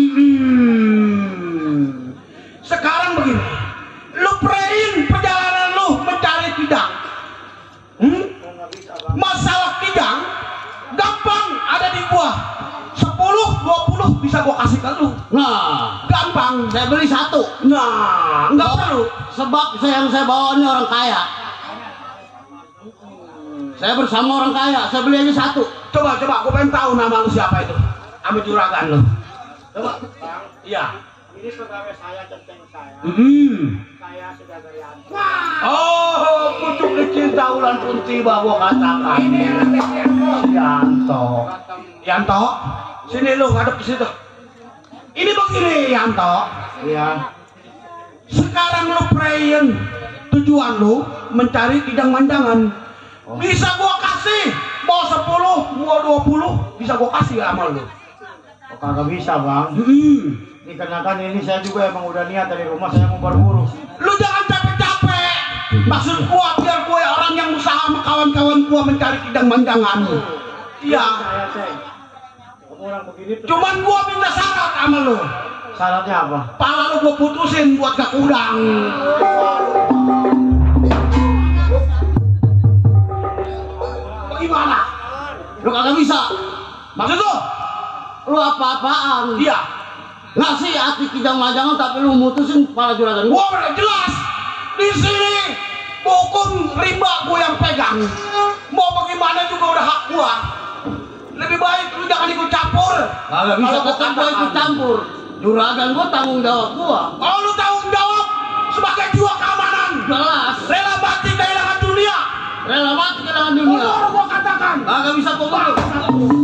Sekarang begini, lu prayin perjalanan lu mencari Kijang. Masalah Kijang gampang ada di gua. 10-20 bisa gua kasih ke lu. Nah, gampang. Saya beli 1. Nah, enggak perlu. Sebab yang saya bawa ini orang kaya. Saya bersama orang kaya, saya beli aja 1. Coba, gua pengen tahu nama lu siapa itu. Sama juragan lu. Coba. Iya. Ini pegawai saya, centeng saya. Saya sudah gayaan. Oh, pucuk dicinta ulan pun tiba gua katakan. Yanto, sini lu ngadep ke situ. Ini begini Yanto. Iya. Sekarang lu prayin tujuan lu mencari Kijang Manjangan. Bisa gua kasih, mau 10, mau 20, bisa gua kasih sama lu. Oh, kagak bisa bang. Dikarenakan ini saya juga emang udah niat dari rumah saya mau berburu. Lu jangan capek-capek. Maksud gua biar gua orang yang usaha sama kawan-kawan gua mencari Kijang Manjangan. Iya. Kamu orang begini tuh. Cuman gua minta syarat sama lu. Syaratnya apa? Pala lu gua putusin buat gak udang. Bagaimana? Lu kagak bisa. Maksud lu apa-apaan? Iya. Ngasih hati Kijang Manjangan tapi lu mutusin kepala juragan gua. Udah jelas. Di sini hukum rimba gua yang pegang. Mau bagaimana juga udah hak gua. Lebih baik lu jangan ikut campur. Kagak bisa tetap gua ikut campur. Juragan gua tanggung jawab gua. Kalau lu tanggung jawab sebagai jiwa keamanan, jelas. Rela mati kehilangan dunia. Rela mati kehilangan dunia. Gua katakan. Kagak bisa gua bunuh.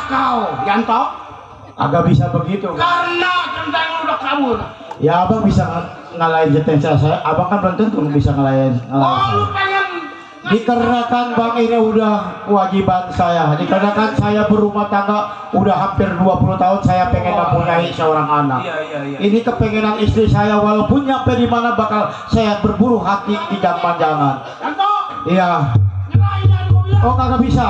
kau, Yanto. Agak bisa begitu. Karena centeng lu udah kabur. Ya abang bisa ngalahin centeng saya. Abang kan belum tentu bisa ngalahin. Oh, lu pengen Dikarenakan bang ini udah kewajiban saya. Dikarenakan saya berumah tangga udah hampir 20 tahun. Saya pengen mempunyai seorang anak. Ini kepengenan istri saya. Walaupun nyampe di mana bakal saya berburu hati tidak panjangan. Yanto. Iya. Nyerahin aja gua bilang. Oh kagak bisa.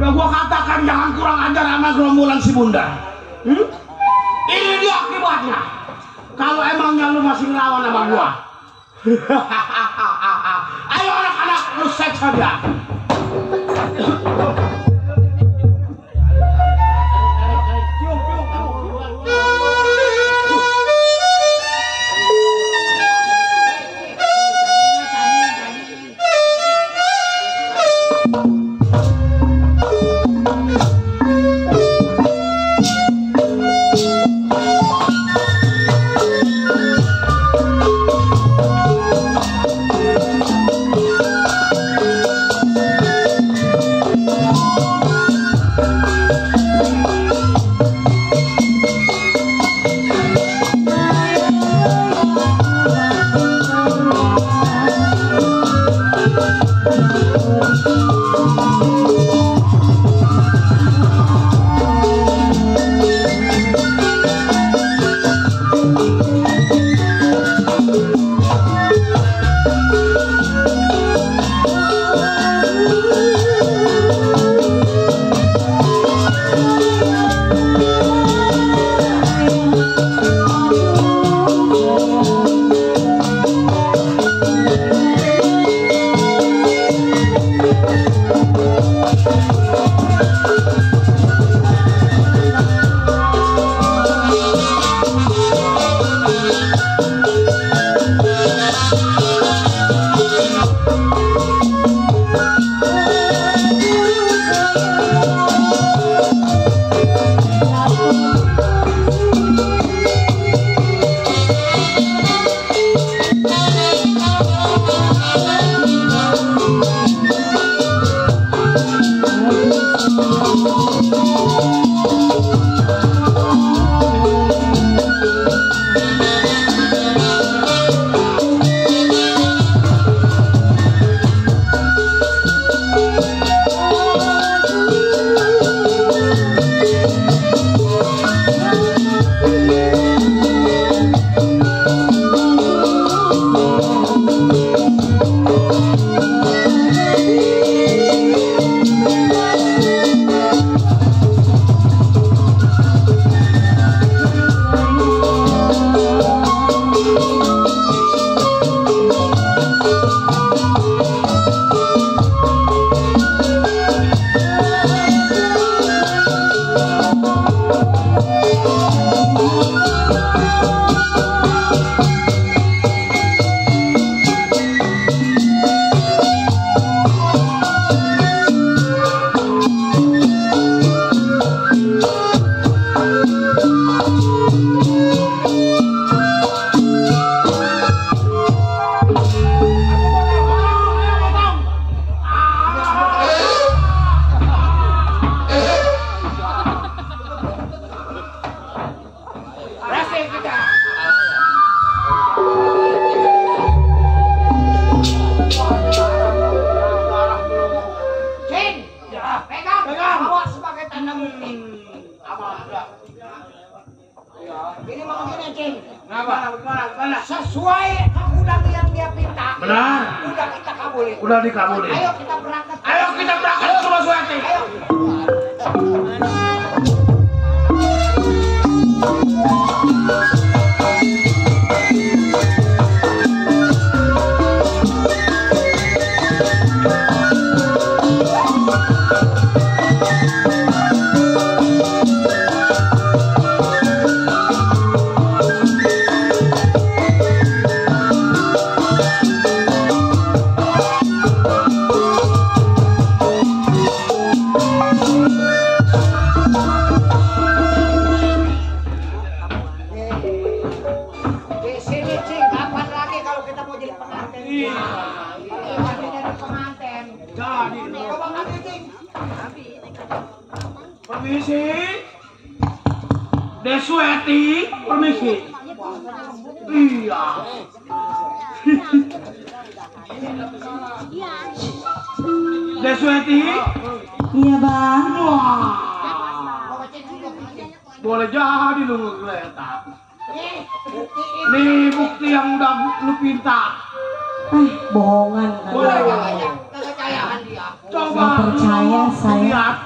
Udah gua katakan jangan kurang ajar sama gerombolan si Bunda. Ini dia akibatnya. Kalau emangnya lu masih ngelawan sama gua. Ayo anak-anak, lu set saja. Cing, pegang, bawa sebagai tanda bukti. Ini mau gini, Cing. Kenapa? Sesuai kemudahan yang dia minta. Benar. Udah kita kabulin. Udah dikabulin. Ayo kita berangkat. Ayo kita berangkat ke rumah Suwati. Ayo. Di sini, Cing, kapan lagi kalau kita mau jadi pengantin? Pasti jadi pengantin. Jadi. Coba kaki, Cing. Permisi. Desweti, permisi. Iya. Desweti. Iya bang. Wah. Boleh jadi lu ngegeletak. Nih bukti yang udah lu pinta. Bohongan kan. Kekayaan dia. Coba Nggak percaya lu saya. lihat.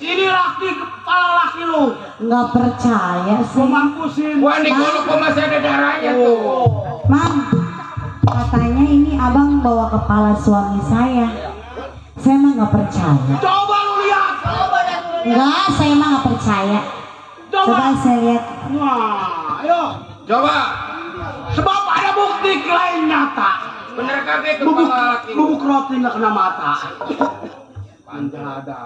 Ini laki kepala laki lu. Nggak percaya Gua sih. mampusin. Wah, ini golok kok masih ada darahnya tuh. Mam, katanya ini abang bawa kepala suami saya. Saya mah nggak percaya. Coba lu lihat. Nggak, saya mah nggak percaya. Coba Coba. saya lihat. Nah, ayo. Coba. Sebab ada bukti lain nyata. Bener kagak Bubuk, kepala laki? bubuk roti nggak kena mata. Panjang ada.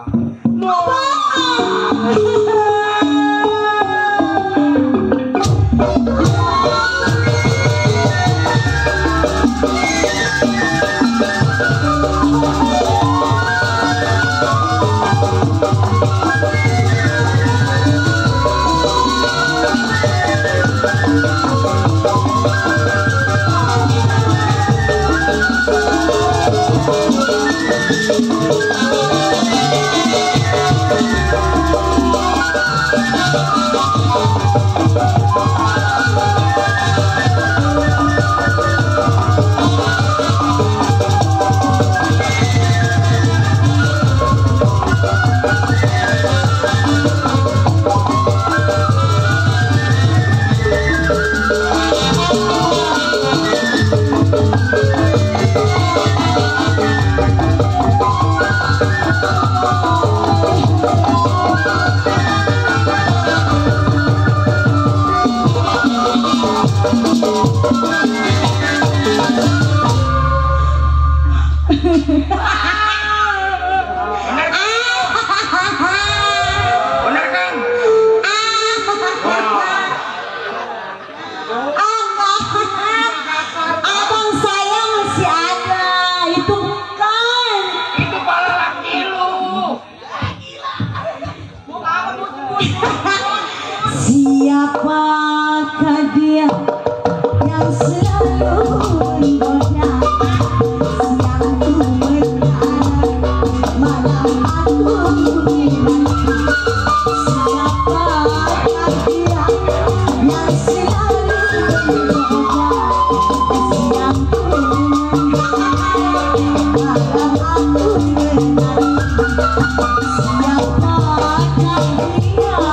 Bener kan? Abang saya masih ada. Itu bukan. Itu kepala laki lu. Siapakah dia yang selalu menggoda? Siang ku berada, malam aku dinanti. Siapakah dia yang selalu menggoda? Siang ku berada, malam aku dinanti. Siapakah dia?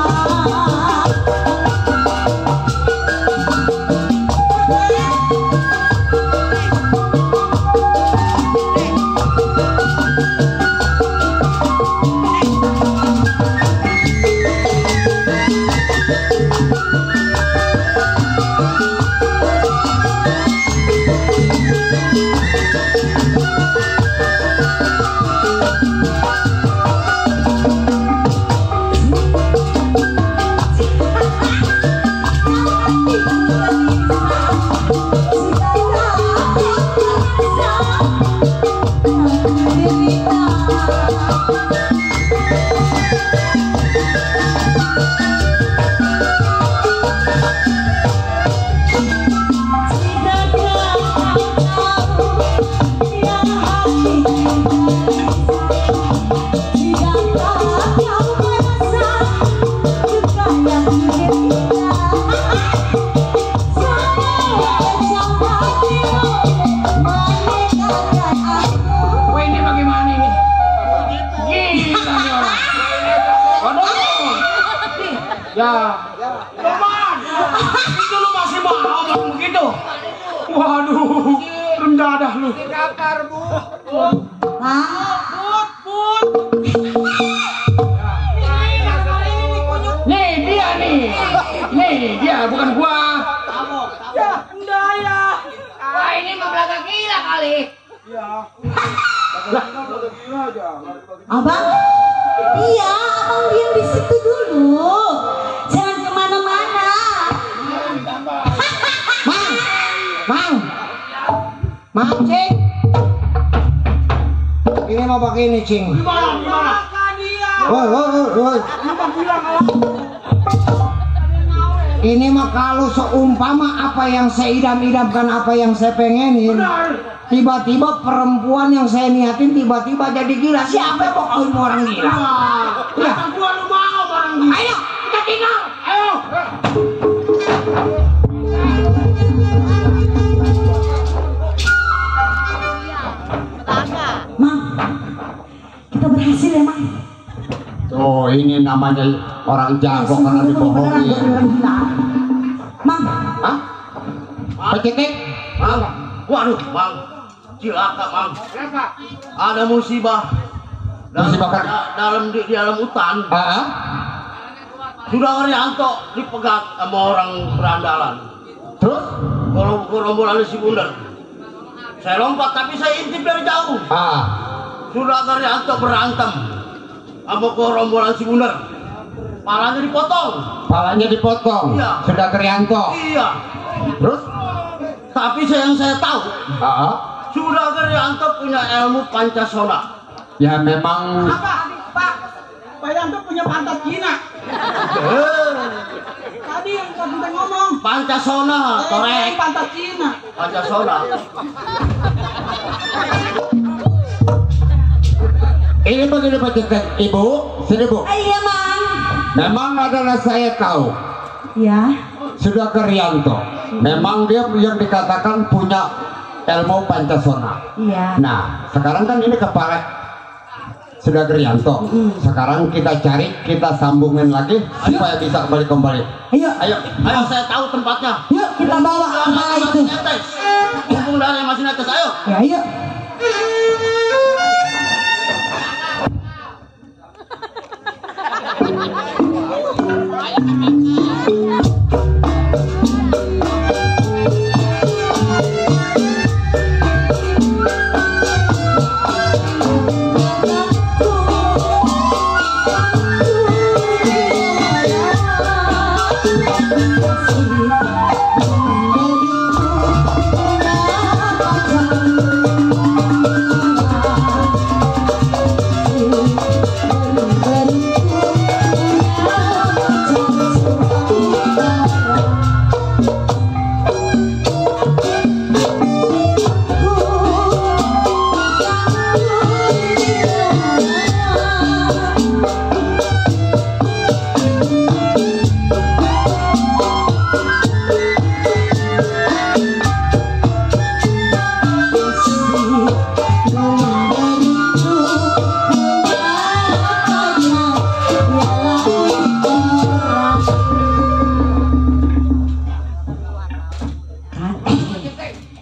lu. Waduh, rendah dah lu. Dakar, Bu. Nih dia nih. Nih dia bukan gua. Wah, ini mah belaga gila kali. Abang? Iya, abang diam di situ dulu. Jangan kemana-mana. Mang, Cing. Ini mau pakai ini, Cing. Gimana? Woi. Ini mah kalau seumpama apa yang saya idam-idamkan, apa yang saya pengenin, tiba-tiba perempuan yang saya niatin tiba-tiba jadi gila. Siapa yang mau kawin sama orang gila? Ya. Gua lu mau orang gila. Ayo, kita tinggal. Ayo. Mang, kita berhasil ya, Mang. Oh, ini namanya orang jago karena dibohongin. Mang, Hah? Pecetik? Mang. Waduh, Mang. Cilaka, Mang. Kenapa? Ada musibah. Musibah kan? Di dalam hutan. Ah? Sudah Haryanto dipegat sama orang berandalan. Terus? Gerombolan si Bundar. Saya lompat tapi saya intip dari jauh. Sudah Haryanto berantem sama gerombolan si Bundar. Palanya dipotong. Palanya dipotong. Iya. Sudah Krianto. Iya. Terus? Tapi yang saya tahu, sudah Haryanto punya ilmu Pancasona. Ya memang. Apa? Pak Yanto punya pantat Cina. Tadi yang kita ngomong. Pancasona, korek. Pantat Cina. Pancasona. Ini begini Pecetik, Ibu. Sini Bu. iya, Mang. Memang adalah saya tahu. Ya. Sudah Krianto. Memang dia yang dikatakan punya ilmu Pancasona. Iya. Nah, sekarang kan ini kepala sudah Krianto. Sekarang kita cari, kita sambungin lagi supaya bisa kembali. Ayo, Ayo, saya tahu tempatnya. yuk kita bawa kepala itu. Hubung dari masih netes, ayo. Ya, yuk.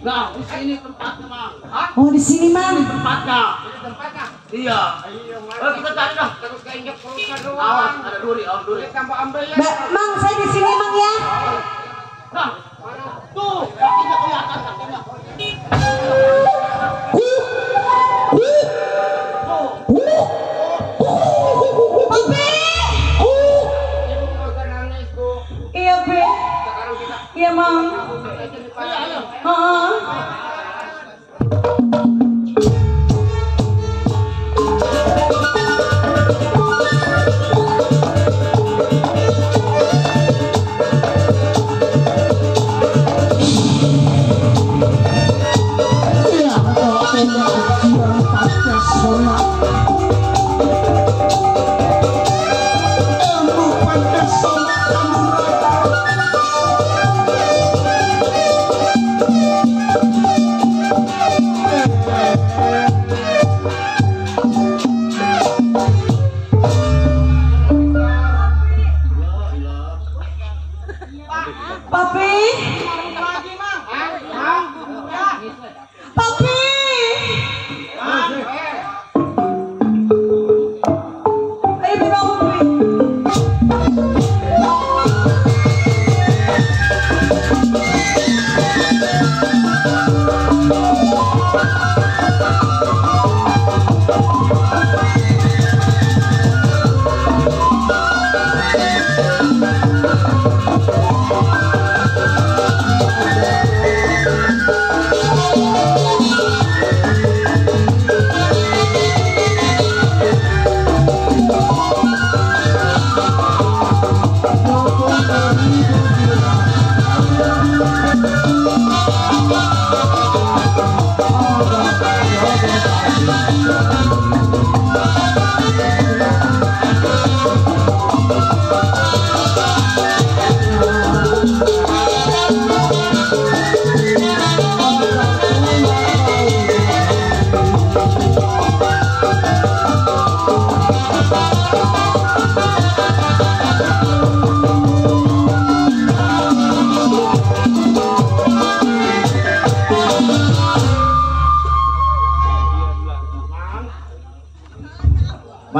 Nah, di sini tempatnya, Mang. Oh, di sini, Mang. Tempatnya. Iya. Kita cari dah. Terus keinjak perut Awas, ada duri, Tambah ambil ya. Mang, saya di sini, Mang ya. Nah, tuh, kakinya kelihatan kakinya. Iya, Be. Iya, Mang.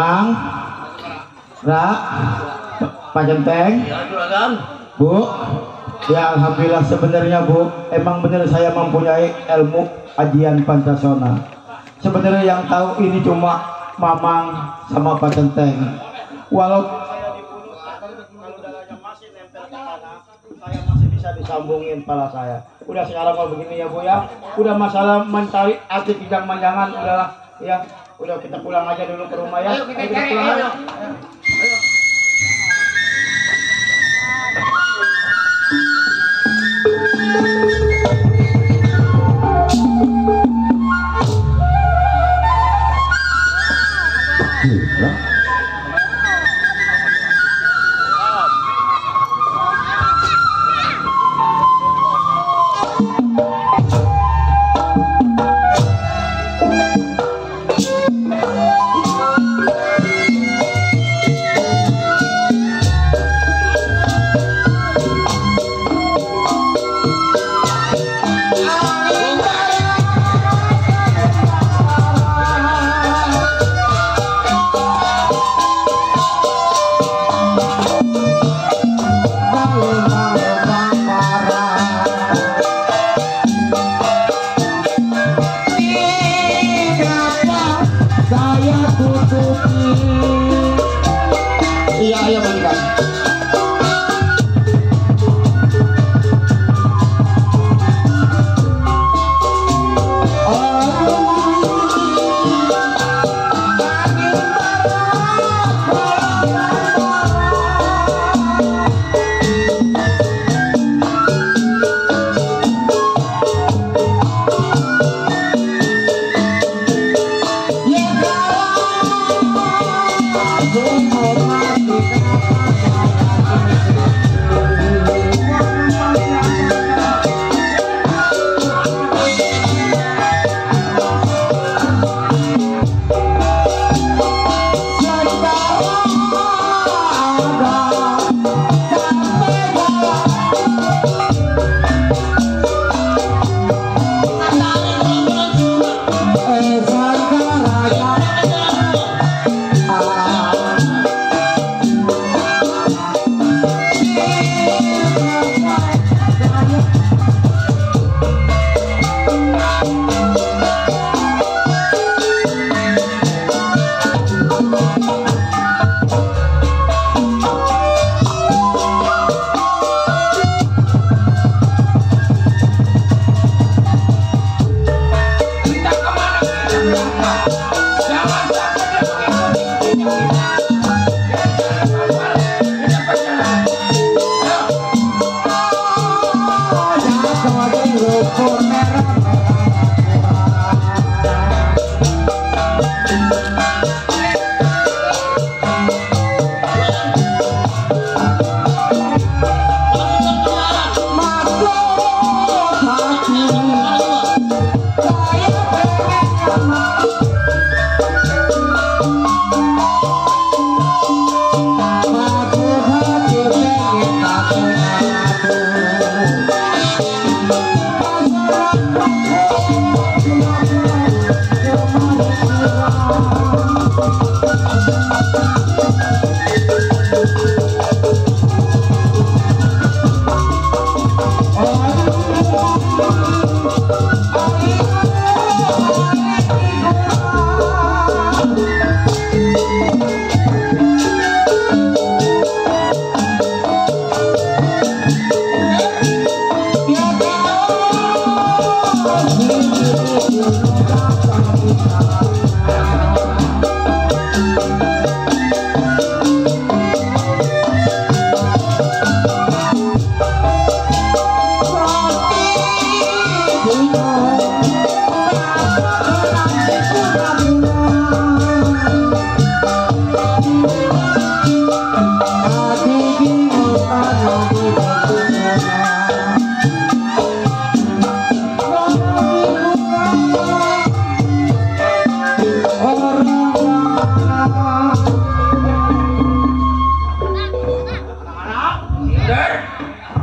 Mang, Ra, Pak Genteng, Bu. Ya alhamdulillah sebenarnya Bu, emang benar saya mempunyai ilmu ajian Pancasona. Sebenarnya yang tahu ini cuma Mamang sama Pak Genteng. Walau saya masih bisa disambungin kepala saya. Udah sekarang kalau begini ya Bu ya. Udah masalah mencari arti kijang manjangan udahlah ya. Udah kita pulang aja dulu ke rumah ya. Ayo kita pulang aja.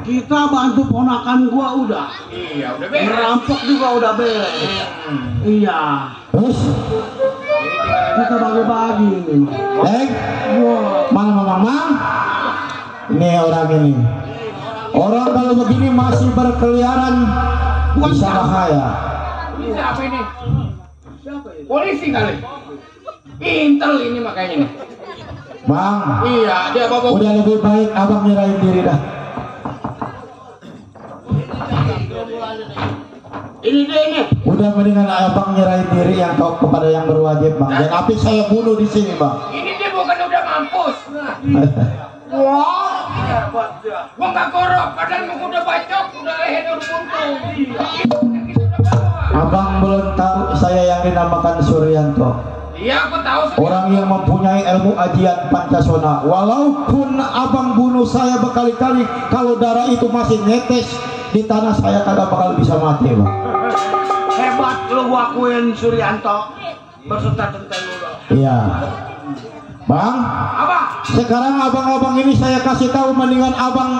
Kita bantu ponakan gua udah. Iya, udah beres. Merampok juga udah beres. Iya. Terus Kita bagi-bagi ini. Mana Mang? Ini orang ini. Orang kalau begini masih berkeliaran bisa bahaya. Ini siapa ini? Polisi kali. Intel ini makanya nih. Bang, Iya, dia bawa udah lebih baik abang nyerahin diri dah. Ini dia ini. Udah mendingan abang nyerahin diri yang tahu kepada yang berwajib bang. Jangan habis saya bunuh di sini bang. Ini dia bukan udah mampus. Wah, gua nggak korok, padahal gua udah bacok, udah leher udah buntung. Abang belum tahu saya yang dinamakan Suryanto. Iya, aku tahu. Orang yang mempunyai ilmu ajian Pancasona. Walaupun abang bunuh saya berkali-kali, kalau darah itu masih netes di tanah saya kagak bakal bisa mati bang. Hebat lu gua akuin Suryanto. Berserta tentang lu. Iya. Bang, Apa? sekarang abang-abang ini saya kasih tahu mendingan abang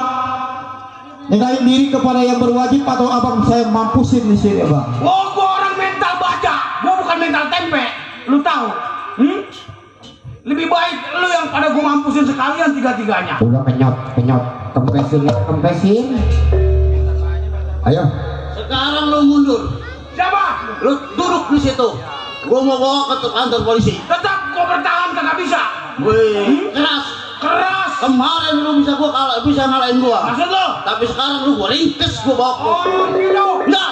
nyerahin diri kepada yang berwajib atau abang saya mampusin di sini bang. Oh, gua orang mental baja. Gua bukan mental tempe. Lu tahu? Lebih baik lu yang pada gua mampusin sekalian tiga-tiganya. Udah kenyot, kempesin. Ayo. Sekarang lu mundur. Siapa? Lu duduk di situ. Gua mau bawa ke kantor polisi. Tetap kau bertahan kagak bisa. Wih, keras. Keras. Kemarin lu bisa ngalahin gua. Maksud lu? Tapi sekarang lu gua ringkes, gua bawa ke. Oh, gitu. Nah.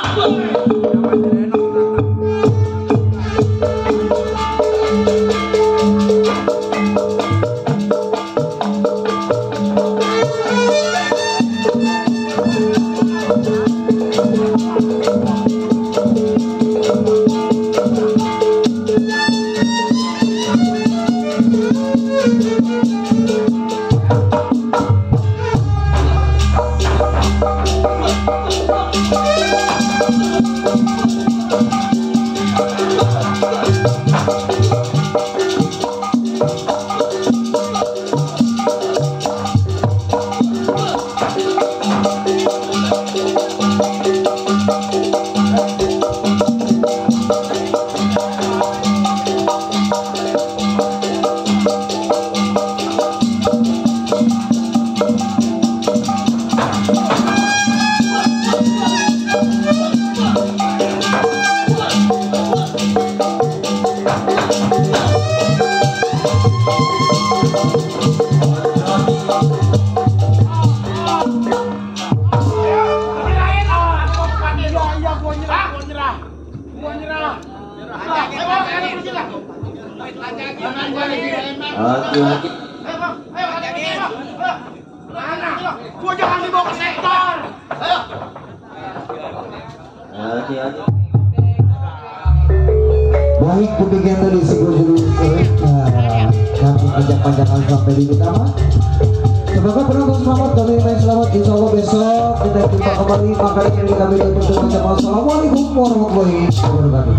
Hati-hati. Mana? Gua jangan dibawa ke sektor. Ayo. Hati-hati. Baik, demikian tadi sebelum kami panjang-panjangan sampai di utama. Semoga penonton selamat, kami main selamat. Insya Allah besok kita jumpa kembali. Maka ini kami tutup dengan Assalamualaikum warahmatullahi wabarakatuh.